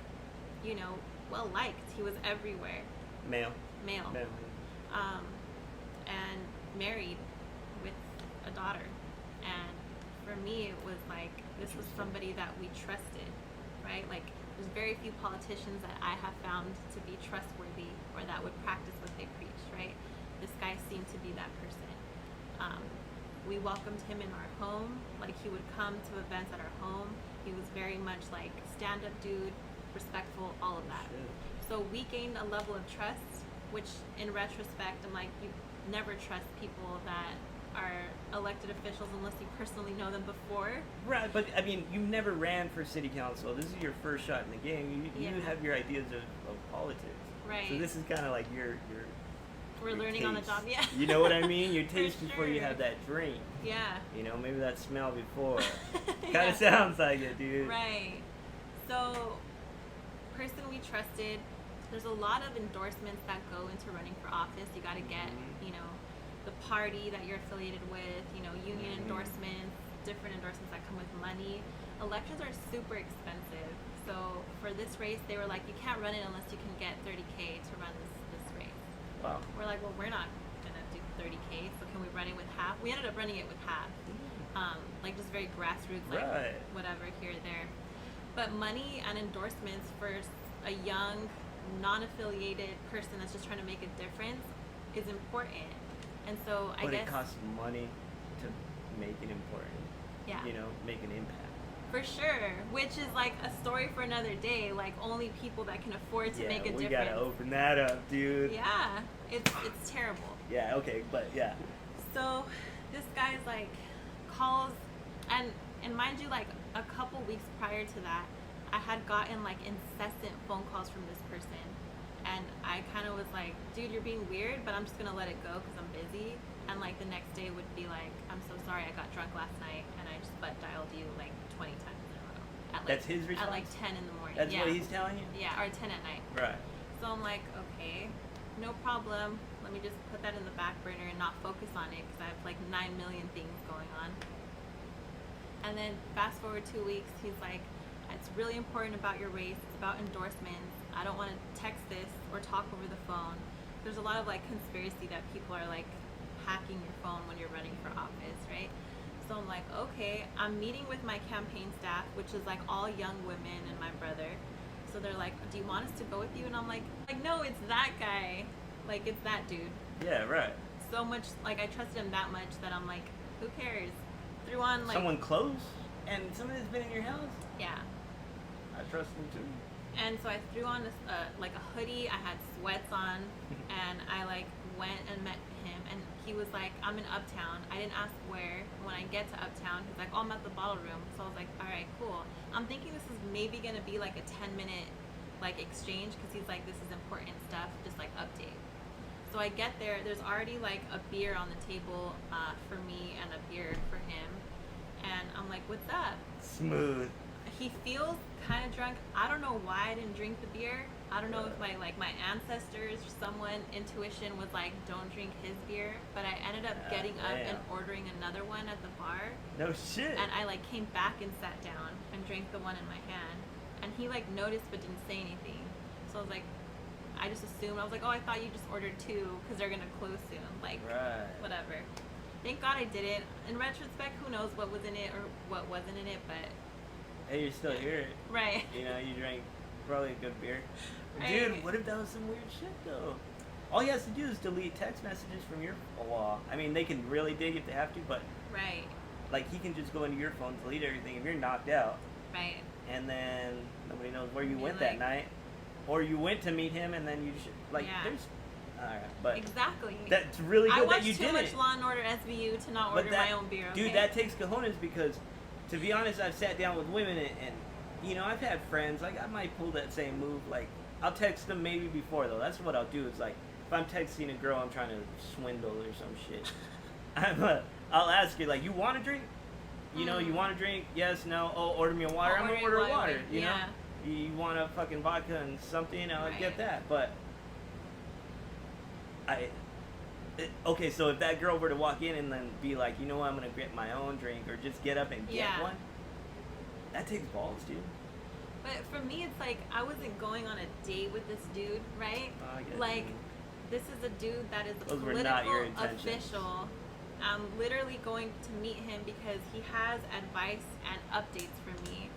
you know, well liked. He was everywhere. Male. And married with a daughter. And for me, it was like, this was somebody that we trusted, right? Like, there's very few politicians that I have found to be trustworthy or that would practice what they preach, right? This guy seemed to be that person. We welcomed him in our home. Like, he would come to events at our home. He was very much like stand-up dude, respectful, all of that. So we gained a level of trust, which in retrospect, I'm like, you never trust people that are elected officials unless you personally know them before. Right, but I mean, you never ran for city council. This is your first shot in the game. You Yeah. have your ideas of politics. Right. So this is kind of like your We're your learning on the taste. job, yeah. You know what I mean? You For taste before you sure. have that drink. Yeah. You know, maybe that smell before. Kind Yeah. of sounds like it, dude. Right. So, person we trusted. There's a lot of endorsements that go into running for office. You got to get, you know, the party that you're affiliated with, you know, union endorsements, different endorsements that come with money. Elections are super expensive. So for this race, they were like, you can't run it unless you can get 30K to run this race. Wow. We're like, well, we're not gonna do 30K, so can we run it with half? We ended up running it with half, like just very grassroots, like whatever here or there. But money and endorsements for a young, non-affiliated person that's just trying to make a difference is important. And so I But guess it costs money to make it important. Yeah. You know, make an impact. For sure, which is like a story for another day. Like only people that can afford to make a we difference. gotta open that up, dude. Yeah, it's terrible. Yeah. Okay, but yeah. So this guy's like calls, and mind you, like a couple weeks prior to that, I had gotten like incessant phone calls from this person, and I kind of was like, dude, you're being weird, but I'm just gonna let it go because I'm busy. And like the next day would be like, I'm so sorry, I got drunk last night and I just butt dialed you like 20 times in a row. At like, That's his response? At like 10 in the morning. That's yeah. what he's telling you? Yeah, or 10 at night. Right. So I'm like, okay, no problem. Let me just put that in the back burner and not focus on it because I have like 9 million things going on. And then fast forward 2 weeks, he's like, it's really important about your race. It's about endorsements. I don't want to text this or talk over the phone. There's a lot of like conspiracy that people are like hacking your phone when you're running for office, right? So I'm like, okay, I'm meeting with my campaign staff, which is like all young women and my brother. So they're like, do you want us to go with you? And I'm like, no, it's that guy. Like, it's that dude. Yeah, right. So much, like, I trusted him that much that I'm like, who cares? Threw on, like... Someone close? And someone that's been in your house? Yeah. I trust them too. And so I threw on this, like a hoodie. I had sweats on, and I like went and met him. And he was like, "I'm in Uptown." I didn't ask where. When I get to Uptown, he's like, "Oh, I'm at the bottle room." So I was like, "All right, cool." I'm thinking this is maybe gonna be like a 10-minute like exchange because he's like, "This is important stuff. Just like update." So I get there. There's already like a beer on the table for me and a beer for him, and I'm like, "What's up?" Smooth. He feels kind of drunk. I don't know why I didn't drink the beer. I don't know if my ancestors or someone intuition was like, don't drink his beer. But I ended up getting up and ordering another one at the bar. No shit. And I like came back and sat down and drank the one in my hand. And he like noticed but didn't say anything. So I was like, I just assumed. I was like, oh, I thought you just ordered 2 because they're gonna close soon. Like, whatever. Thank God I didn't. In retrospect, who knows what was in it or what wasn't in it, but. Hey, you're still here. Right. You know, you drank probably a good beer. Right. Dude, what if that was some weird shit, though? All he has to do is delete text messages from your wall. I mean, they can really dig if they have to, but... Right. Like, he can just go into your phone, delete everything if you're knocked out. Right. And then nobody knows where you went that night. Or you went to meet him, and then you should... Like, there's... Alright, but... Exactly. That's really good that you did it. I watched too much Law and Order SVU to not order my own beer, okay? Dude, that takes cojones because... To be honest, I've sat down with women and, you know, I've had friends, like, I might pull that same move, like, I'll text them maybe before, though. That's what I'll do, is, like, if I'm texting a girl I'm trying to swindle or some shit, I'll ask her, like, you want to drink? You know, you want to drink? Yes, no, oh, order me a water. I'm going to order water, you know? You want a fucking vodka and something? I'll get that, but okay, so if that girl were to walk in and then be like, you know what, I'm going to get my own drink or just get up and get one, that takes balls, dude. But for me, it's like I wasn't going on a date with this dude, right? Like, this is a dude that is a those were not your political official. I'm literally going to meet him because he has advice and updates for me.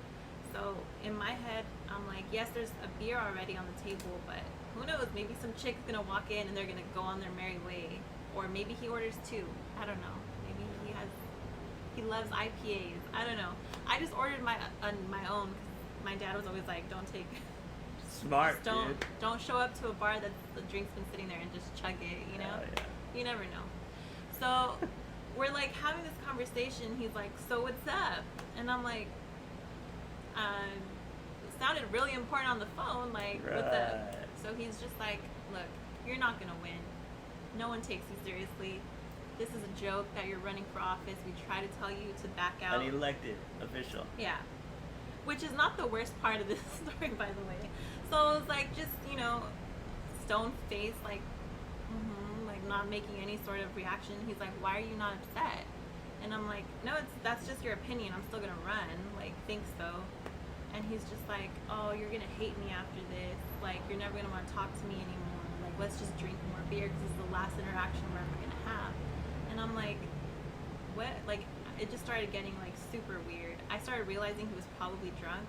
So in my head, I'm like, yes, there's a beer already on the table, but who knows? Maybe some chick's gonna walk in and they're gonna go on their merry way, or maybe he orders 2. I don't know. Maybe he loves IPAs. I don't know. I just ordered my own. My dad was always like, don't take. Smart, dude. Don't show up to a bar that the drink's been sitting there and just chug it. You know. You never know. So we're like having this conversation. He's like, so what's up? And I'm like, it sounded really important on the phone. Like, what's up? So he's just like, look, you're not gonna win. No one takes you seriously. This is a joke that you're running for office. We try to tell you to back out. An elected official. Yeah. Which is not the worst part of this story, by the way. So it was like, just, you know, stone face, like, like not making any sort of reaction. He's like, why are you not upset? And I'm like, no, that's just your opinion. I'm still gonna run. Like, think so. And he's just like, oh, you're gonna hate me after this. Like, you're never gonna want to talk to me anymore. Like, let's just drink more beer because this is the last interaction we're ever gonna have. And I'm like, what? Like, it just started getting like super weird. I started realizing he was probably drunk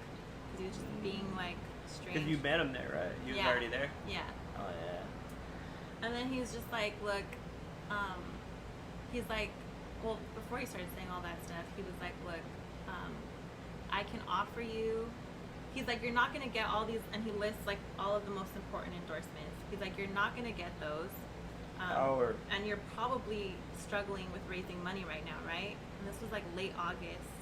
because he was just being like strange. Because you met him there, right? You was already there? Yeah. Oh, yeah. And then he was just like, look, he's like, well, before he started saying all that stuff, he was like, look, I can offer you, he's like, you're not going to get all these, and he lists like all of the most important endorsements. He's like, you're not going to get those. And you're probably struggling with raising money right now, right? And this was like late August.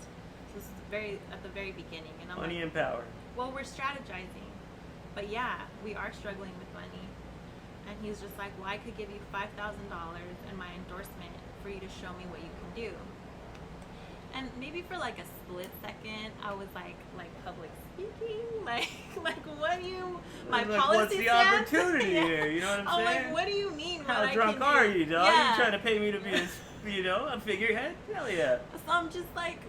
So this is at the very beginning. And I'm money like, and power. well, we're strategizing. But yeah, we are struggling with money. And he's just like, well, I could give you $5,000 and my endorsement for you to show me what you can do. And maybe for like a split second, I was like public speaking, like what do you? My like, policy. What's the stance? opportunity Yeah. here? You know what I'm I'm saying? like, what do you mean? How what drunk I can are do? you, dog? Yeah. You trying to pay me to be a figurehead? Hell yeah. So I'm just like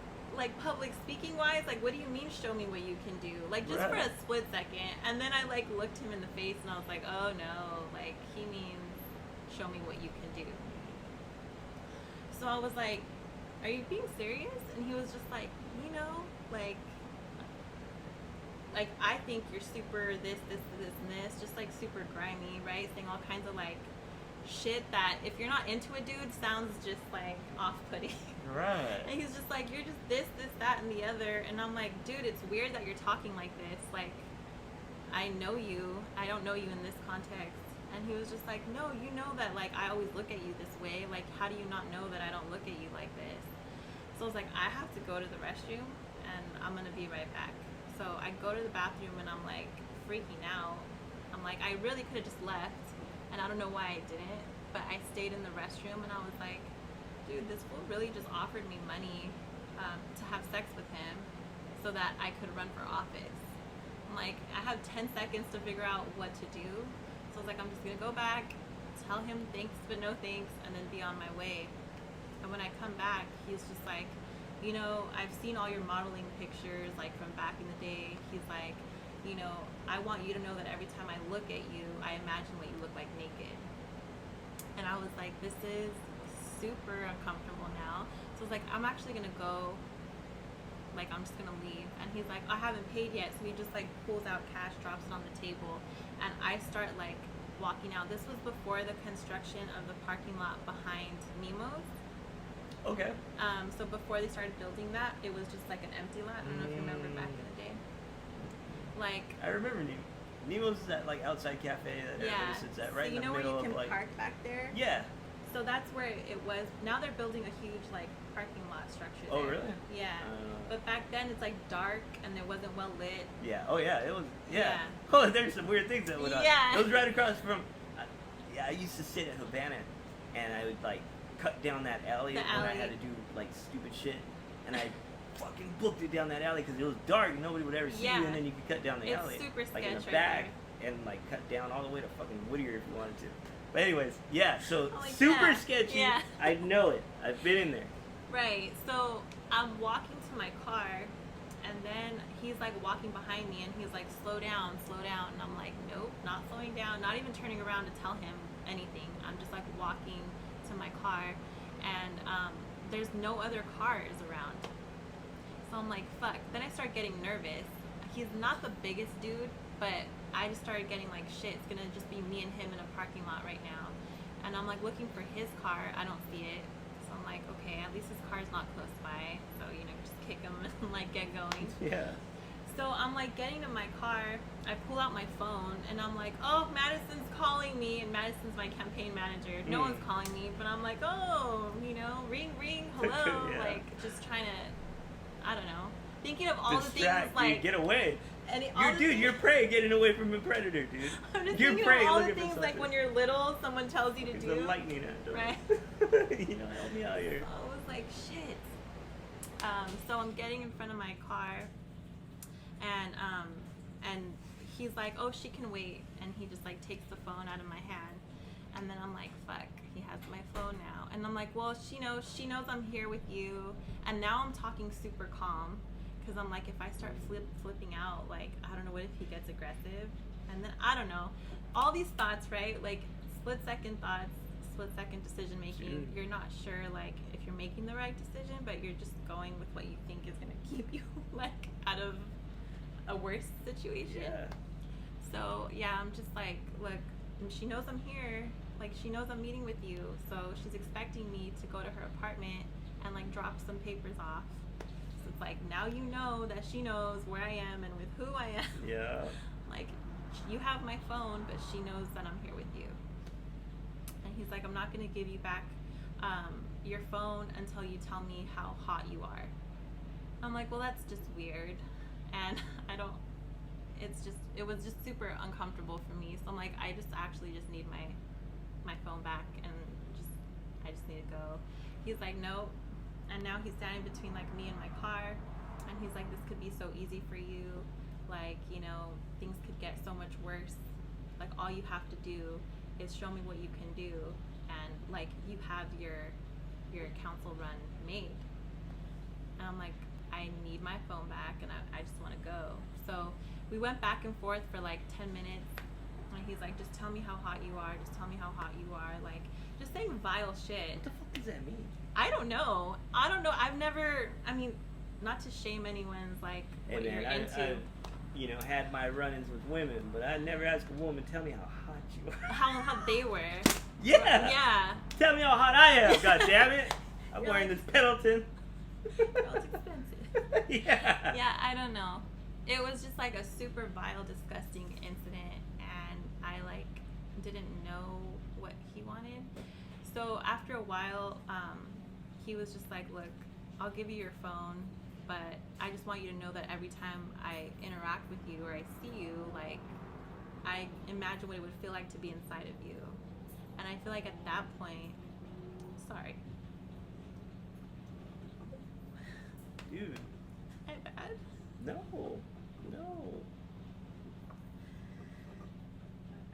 public speaking wise, like, what do you mean? Show me what you can do? Like, just for a split second, and then I like looked him in the face, and I was like, oh no, like he means show me what you can do. So I was like, are you being serious? And he was just like, you know, like I think you're super this, and this, just like super grimy, right? Saying all kinds of like shit that if you're not into a dude sounds just like off-putting. Right. And he's just like, you're just this, that, and the other. And I'm like, dude, it's weird that you're talking like this. Like, I know you. I don't know you in this context. And he was just like, no, you know that, like, I always look at you this way. Like, how do you not know that I don't look at you like this? So I was like, I have to go to the restroom, and I'm going to be right back. So I go to the bathroom, and I'm, like, freaking out. I'm like, I really could have just left, and I don't know why I didn't. But I stayed in the restroom, and I was like, dude, this fool really just offered me money to have sex with him so that I could run for office. I'm like, I have 10 seconds to figure out what to do. So I was like, I'm just going to go back, tell him thanks but no thanks, and then be on my way. And when I come back, he's just like, you know, I've seen all your modeling pictures, like, from back in the day. He's like, you know, I want you to know that every time I look at you, I imagine what you look like naked. And I was like, this is super uncomfortable now. So I was like, I'm actually going to go. Like, I'm just gonna leave. And he's like, I haven't paid yet. So he just like pulls out cash, drops it on the table, and I start like walking out. This was before the construction of the parking lot behind Nemo's. Okay. So before they started building that, it was just like an empty lot. I don't know if you remember back in the day. Like, I remember Nemo's is that like outside cafe that everybody sits at, right? So in the know where middle you can of, like, park back there? Yeah. So that's where it was. Now they're building a huge like parking lot structure there. Oh, really? Yeah. But back then it's like dark and it wasn't well lit. Yeah. Oh, yeah. It was. Yeah. Yeah. Oh, there's some weird things that went on. Yeah. It was right across from. I used to sit at Havana, and I would like cut down that alley when I had to do like stupid shit, and I fucking booked it down that alley because it was dark and nobody would ever see you, and then you could cut down the alley. It's super like in the sketch back, right and like cut down all the way to fucking Whittier if you wanted to. But anyways, yeah. So Oh, like, super yeah. sketchy. Yeah. I know it. I've been in there. Right. So I'm walking to my car, and then he's like walking behind me, and he's like, slow down, and I'm like, nope, not slowing down, not even turning around to tell him anything. I'm just like walking to my car, and there's no other cars around. So I'm like, fuck. Then I start getting nervous. He's not the biggest dude, but I just started getting like, shit, it's gonna just be me and him in a parking lot right now. And I'm like looking for his car, I don't see it. So I'm like, okay, at least his car's not close by. So, you know, just kick him and like get going. Yeah. So I'm like getting to my car, I pull out my phone, and I'm like, oh, Madison's calling me, and Madison's my campaign manager. No one's calling me, but I'm like, oh, you know, ring, hello, Yeah. like just trying to, I don't know, thinking of all Distract the things, like, you, get away. And You're prey getting away from a predator, dude. I'm just You're thinking prey of all the looking for things like something. when you're little, someone tells you to It's do. a lightning after. Right. You know, help me out here. So I was like, shit. So I'm getting in front of my car, and he's like, oh, she can wait, and he just like takes the phone out of my hand, and then I'm like, fuck, he has my phone now, and I'm like, well, she knows I'm here with you, and now I'm talking super calm, because I'm like, if I start flipping out, like, I don't know, what if he gets aggressive, and then I don't know, all these thoughts, right, like split second thoughts, split second decision making. Dude. You're not sure like if you're making the right decision, but you're just going with what you think is gonna keep you like out of a worse situation. Yeah. So yeah, I'm just like, look, she knows I'm here, like she knows I'm meeting with you, so she's expecting me to go to her apartment and like drop some papers off. So it's like, now you know that she knows where I am and with who I am. Yeah. Like, you have my phone, but she knows that I'm here with you. And he's like, I'm not going to give you back your phone until you tell me how hot you are. I'm like, well, that's just weird. And it was just super uncomfortable for me. So I'm like, I just need my phone back, and I just need to go. He's like, nope. And now he's standing between like me and my car, and he's like, this could be so easy for you. Like, you know, things could get so much worse. Like, all you have to do is show me what you can do, and like, you have your council run made. And I'm like, I need my phone back, and I just want to go. So we went back and forth for like 10 minutes, and he's like, just tell me how hot you are, just tell me how hot you are, like just saying vile shit. What the fuck does that mean? I don't know. I've never, I mean, not to shame anyone's like what you're into. I you know, had my run-ins with women, but I never asked a woman, tell me how hot you are. How they were. Yeah. Yeah. Tell me how hot I am, god damn it. I'm You're wearing like, this Pendleton. Well, it's expensive. Yeah. Yeah, I don't know. It was just like a super vile, disgusting incident, and I like didn't know what he wanted. So after a while, he was just like, look, I'll give you your phone, but I just want you to know that every time I interact with you or I see you, like, I imagine what it would feel like to be inside of you. And I feel like at that point, sorry. Dude. My bad. No.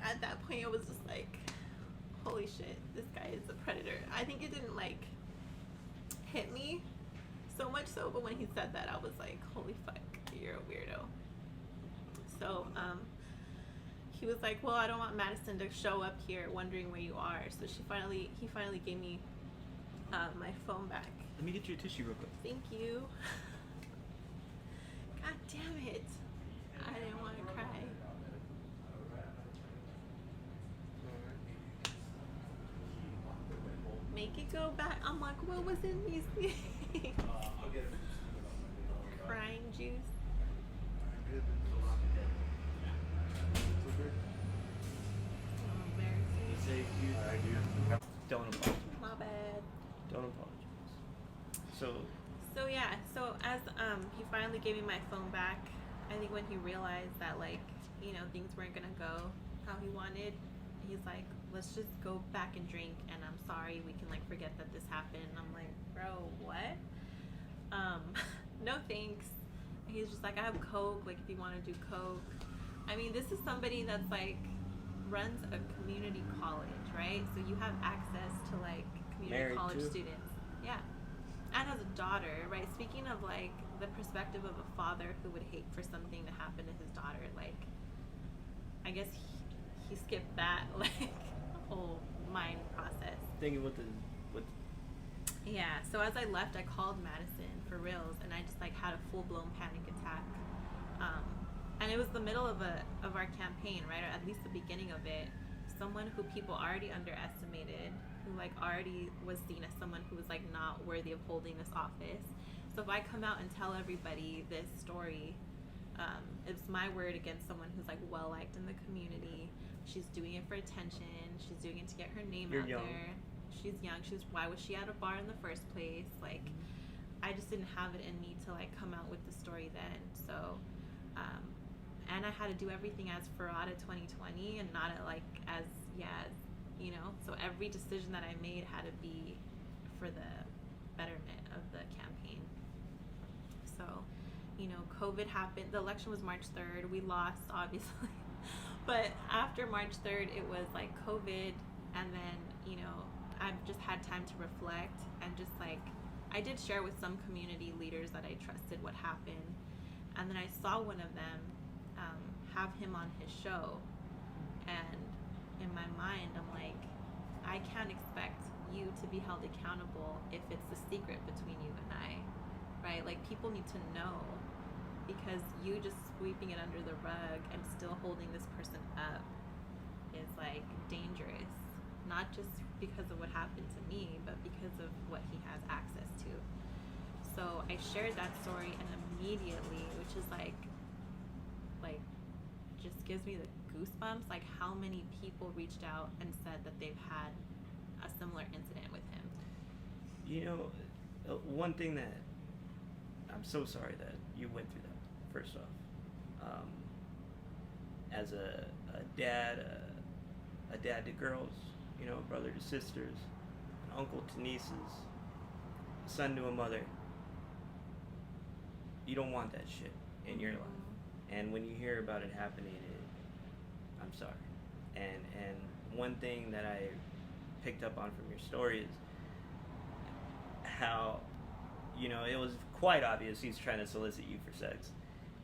At that point, it was just like, holy shit, this guy is a predator. I think it didn't like hit me so much so, but when he said that, I was like, holy fuck, you're a weirdo. So he was like, well, I don't want Madison to show up here wondering where you are. So he finally gave me my phone back. Let me get you a tissue real quick. Thank you. God damn it, I didn't want to cry. Make it go back. I'm like, what was in these things? Crying juice. You say you. I do. Don't apologize. My bad. Don't apologize. So yeah, so as he finally gave me my phone back, I think when he realized that, like, you know, things weren't gonna go how he wanted, he's like, let's just go back and drink, and I'm sorry, we can like forget that this happened. And I'm like, bro, what? No thanks. And he's just like, I have Coke, like if you want to do Coke. I mean, this is somebody that's like runs a community college, right? So you have access to like community Married college too. students. Yeah. And has a daughter, right? Speaking of like the perspective of a father who would hate for something to happen to his daughter, like I guess he skipped that like whole mind process. Thinking with Yeah, so as I left, I called Madison for reals, and I just like had a full-blown panic attack. And it was the middle of our campaign, right? Or at least the beginning of it. Someone who people already underestimated, who like already was seen as someone who was like not worthy of holding this office. So if I come out and tell everybody this story, it's my word against someone who's like well liked in the community. She's doing it for attention. She's doing it to get her name You're out young. there. She's young. Why was she at a bar in the first place? Like, I just didn't have it in me to like come out with the story then. So and I had to do everything as Ferrada 2020 and not as Yaz, you know. So every decision that I made had to be for the betterment of the campaign. So, you know, COVID happened. The election was March 3rd. We lost, obviously. But after March 3rd, it was like COVID, and then, you know, I've just had time to reflect, and just like, I did share with some community leaders that I trusted what happened, and then I saw one of them have him on his show, and in my mind, I'm like, I can't expect you to be held accountable if it's a secret between you and I, right? Like, people need to know, because you just sweeping it under the rug and still holding this person up is like dangerous, not just because of what happened to me, but because of what he has access to. So I shared that story, and immediately, which is like just gives me the goosebumps, like how many people reached out and said that they've had a similar incident with him. You know, one thing that I'm so sorry that you went through that, first off. As a dad to girls, you know, a brother to sisters, an uncle to nieces, a son to a mother, you don't want that shit in your life. And when you hear about it happening, I'm sorry. And one thing that I picked up on from your story is how, you know, it was quite obvious he's trying to solicit you for sex,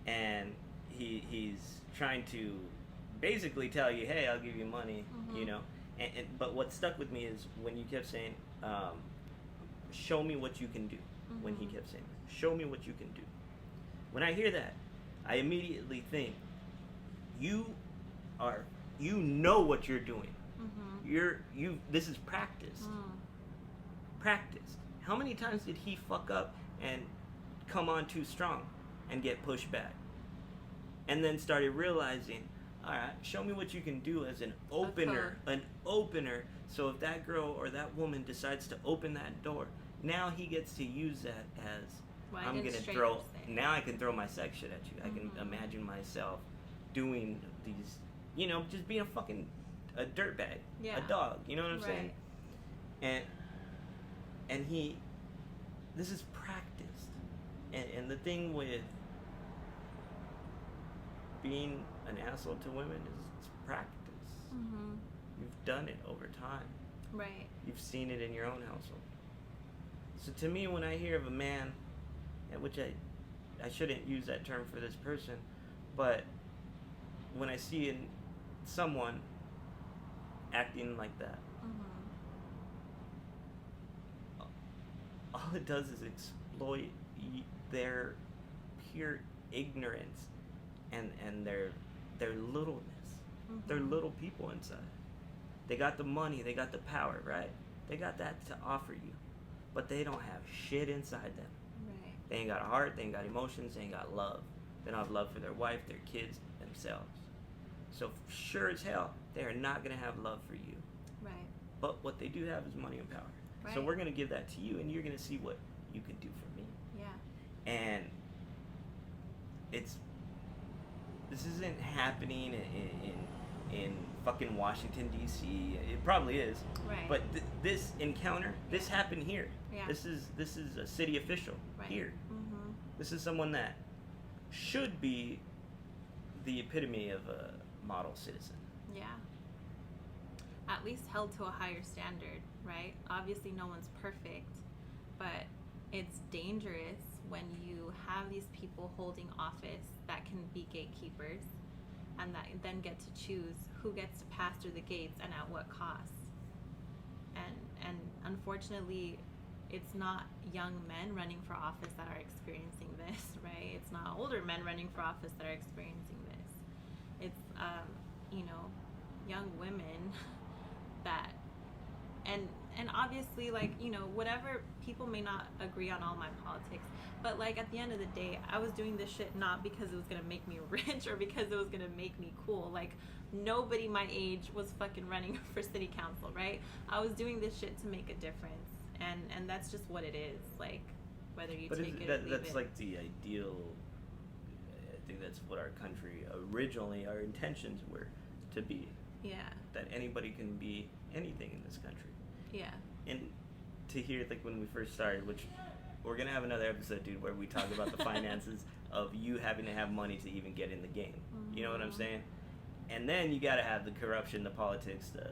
and he's trying to basically tell you, hey, I'll give you money, you know. But what stuck with me is when you kept saying, show me what you can do. When he kept saying, show me what you can do. When I hear that, I immediately think, you know what you're doing. This is practice. Practice. How many times did he fuck up and come on too strong and get pushed back? And then started realizing, all right, show me what you can do as an opener. So if that girl or that woman decides to open that door, now he gets to use that as, I'm gonna throw. Now I can throw my sex shit at you. I can imagine myself doing these, you know, just being a dirtbag, a dog. You know what I'm saying? And this is practiced. And the thing with being an asshole to women is it's practice. You've done it over time. Right. You've seen it in your own household. So to me, when I hear of a man, which I shouldn't use that term for this person, but when I see in someone acting like that, all it does is exploit their pure ignorance and their littleness. They're little people inside. They got the money, they got the power, right? They got that to offer you, but they don't have shit inside them. Right. They ain't got a heart, they ain't got emotions, they ain't got love. They don't have love for their wife, their kids, themselves. So sure as hell, they are not gonna have love for you. Right. But what they do have is money and power. Right. So we're gonna give that to you, and you're gonna see what you can do for me. Yeah. And this isn't happening in fucking Washington D.C. It probably is. Right. But this encounter, this happened here. Yeah. This is a city official here. This is someone that should be the epitome of a model citizen. Yeah. At least held to a higher standard, right? Obviously no one's perfect, but it's dangerous when you have these people holding office that can be gatekeepers and that then get to choose who gets to pass through the gates and at what cost. And unfortunately, it's not young men running for office that are experiencing this, right? It's not older men running for office that are experiencing this. It's young women that and obviously, like, you know, whatever, people may not agree on all my politics, but like at the end of the day, I was doing this shit not because it was gonna make me rich or because it was gonna make me cool. Like, nobody my age was fucking running for city council, right? I was doing this shit to make a difference, and that's just what it is. Like, whether you take it or leave it. That's like the ideal. think that's what our country originally, our intentions were to be. Yeah. That anybody can be anything in this country. Yeah. And to hear, like, when we first started, which we're going to have another episode, dude, where we talk about the finances of you having to have money to even get in the game. Mm-hmm. You know what I'm saying? And then you got to have the corruption, the politics, the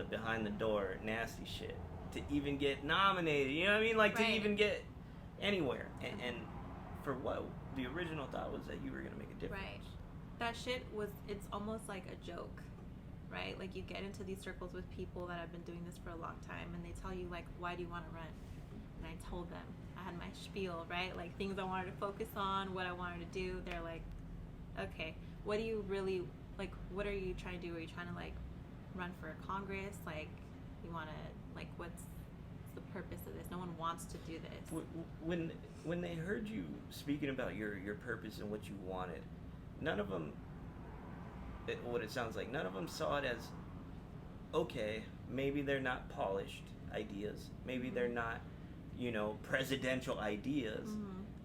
behind the door nasty shit to even get nominated. You know what I mean? Like, to even get anywhere. And for what? The original thought was that you were going to make a difference. Right. That shit was, it's almost like a joke, right? Like, you get into these circles with people that have been doing this for a long time, and they tell you, like, why do you want to run? And I told them, I had my spiel, right? Like, things I wanted to focus on, what I wanted to do. They're like, okay, what do you really, like, what are you trying to do? Are you trying to, like, run for Congress? Like, you want to, like, what's the purpose of this? No one wants to do this. When they heard you speaking about your purpose and what you wanted, none of them, what it sounds like, none of them saw it as, okay, maybe they're not polished ideas. Maybe they're not, you know, presidential ideas,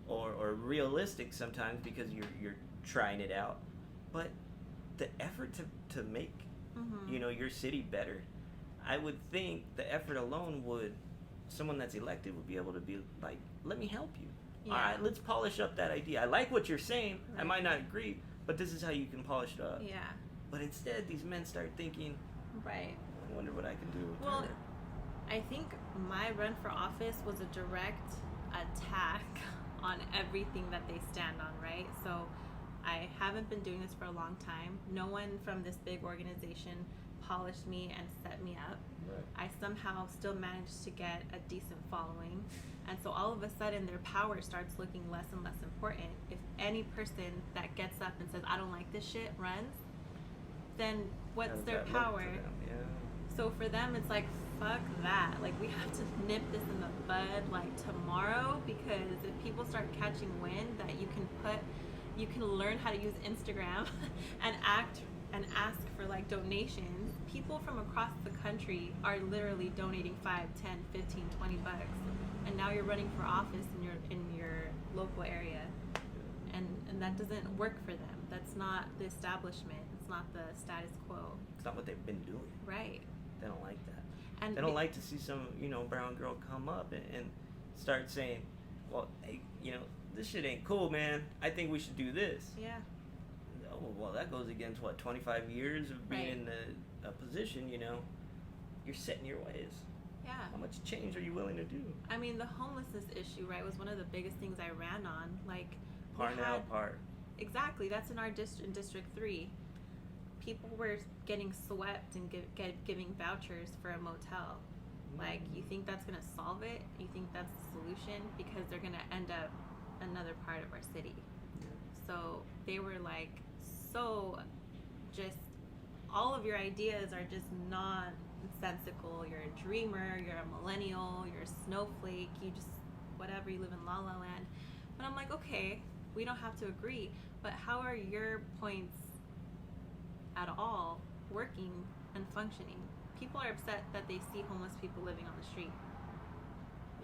or realistic sometimes because you're trying it out. But the effort to make, you know, your city better, I would think the effort alone would, someone that's elected would be able to be like, let me help you. Yeah. All right, let's polish up that idea. I like what you're saying. Right. I might not agree, but this is how you can polish it up. Yeah. But instead, these men start thinking, right, I wonder what I can do. Well, I think my run for office was a direct attack on everything that they stand on, right? So I haven't been doing this for a long time. No one from this big organization polished me and set me up. Right. I somehow still managed to get a decent following. And so all of a sudden their power starts looking less and less important. If any person that gets up and says, I don't like this shit, runs, then what's their power? So for them, it's like, fuck that. Like, we have to nip this in the bud, like, tomorrow, because if people start catching wind that you can learn how to use Instagram and ask for, like, donations, people from across the country are literally donating 5, 10, 15, 20 bucks. And now you're running for office in your local area. And that doesn't work for them. That's not the establishment. It's not the status quo. It's not what they've been doing. Right. They don't like that. And they don't like to see some, you know, brown girl come up and start saying, well, hey, you know, this shit ain't cool, man. I think we should do this. Yeah. Oh, well, that goes against, 25 years of being in a position, you know. You're set in your ways. Yeah. How much change are you willing to do? I mean, the homelessness issue, right, was one of the biggest things I ran on. Like, Parnell Park. Exactly. That's in our in District 3. People were getting swept and giving vouchers for a motel. Like, you think that's going to solve it? You think that's the solution? Because they're going to end up another part of our city. Yeah. So they were like, so just all of your ideas are just nonsensical. You're a dreamer, you're a millennial, you're a snowflake, you just, whatever, you live in La La Land. But I'm like, okay, we don't have to agree, but how are your points at all working and functioning? People are upset that they see homeless people living on the street.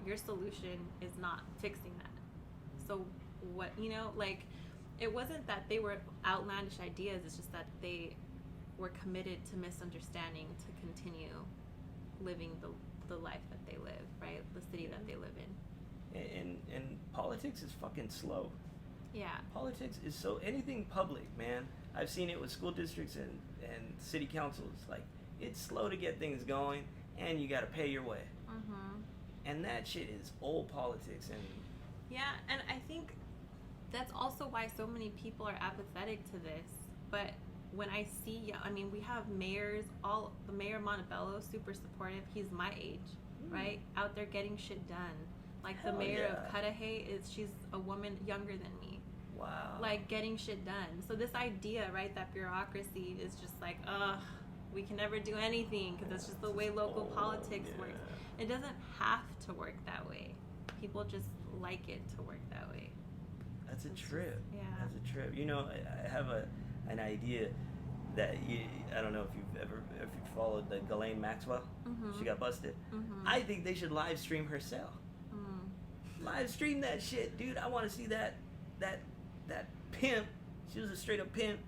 Your solution is not fixing that. So what, you know, like, it wasn't that they were outlandish ideas, it's just that they were committed to misunderstanding to continue living the life that they live, right? The city that they live in. And politics is fucking slow. Yeah. Politics is so, anything public, man. I've seen it with school districts and city councils. Like, it's slow to get things going, and you got to pay your way. And that shit is old politics. And yeah, and I think that's also why so many people are apathetic to this. But when I see, I mean, we have mayors, the mayor of Montebello, super supportive. He's my age, right? Out there getting shit done. Like, Hell the mayor yeah. of Cudahy she's a woman younger than me. Wow. Like, getting shit done. So this idea, right, that bureaucracy is just like, we can never do anything because that's just the way local politics works. It doesn't have to work that way. People just like it to work that way. That's a trip. Yeah. That's a trip. You know, I have an idea that I don't know if you've followed the Ghislaine Maxwell. She got busted. I think they should live stream her cell. Live stream that shit, dude. I want to see that pimp. She was a straight up pimp.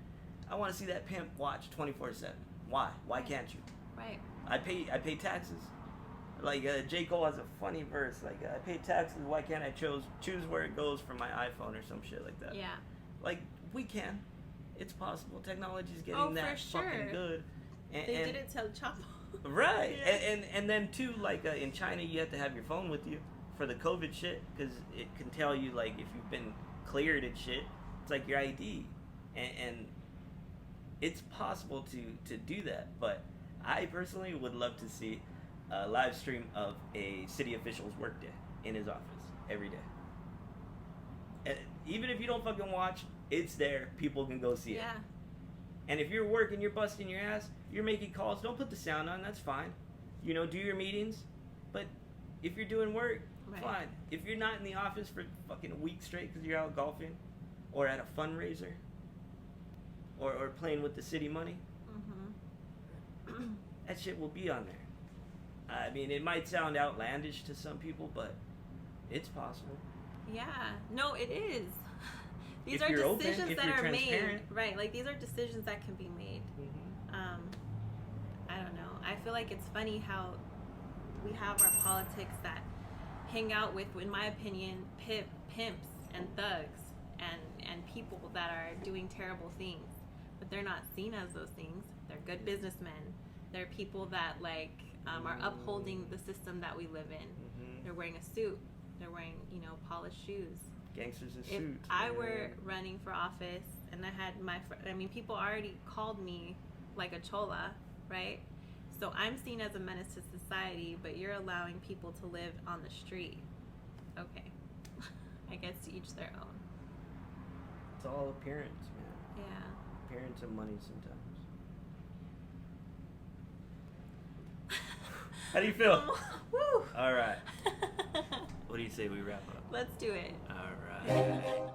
I want to see that pimp watch 24/7. Why? Why can't you? Right. I pay taxes. Like J. Cole has a funny verse. Like I pay taxes. Why can't I choose where it goes for my iPhone or some shit like that? Yeah. Like we can. It's possible. Technology's getting that fucking good. They did it to Chapo. Right. Yeah. And then too, like in China, you have to have your phone with you for the COVID shit because it can tell you like if you've been cleared and shit. It's like your ID, and it's possible to do that. But I personally would love to see a live stream of a city official's workday in his office every day. And even if you don't fucking watch, it's there. People can go see it. Yeah. And if you're working, you're busting your ass, you're making calls, don't put the sound on, that's fine. You know, do your meetings. But if you're doing work, fine. If you're not in the office for fucking a week straight because you're out golfing or at a fundraiser or playing with the city money, that shit will be on there. I mean, it might sound outlandish to some people, but it's possible. Yeah. No, it is. These If are you're decisions open, if that you're are made. transparent. Right. Like, these are decisions that can be made. I don't know. I feel like it's funny how we have our politics that hang out with, in my opinion, pimps and thugs and people that are doing terrible things. But they're not seen as those things. They're good businessmen. They're people that, like, are upholding the system that we live in. They're wearing a suit. They're wearing, polished shoes. Gangsters in If suits. I were running for office and I had people already called me like a chola, right? So I'm seen as a menace to society, but you're allowing people to live on the street. Okay. I guess to each their own. It's all appearance, man. Yeah. Appearance and money sometimes. How do you feel? Woo! All right. What do you say we wrap up? Let's do it. All right.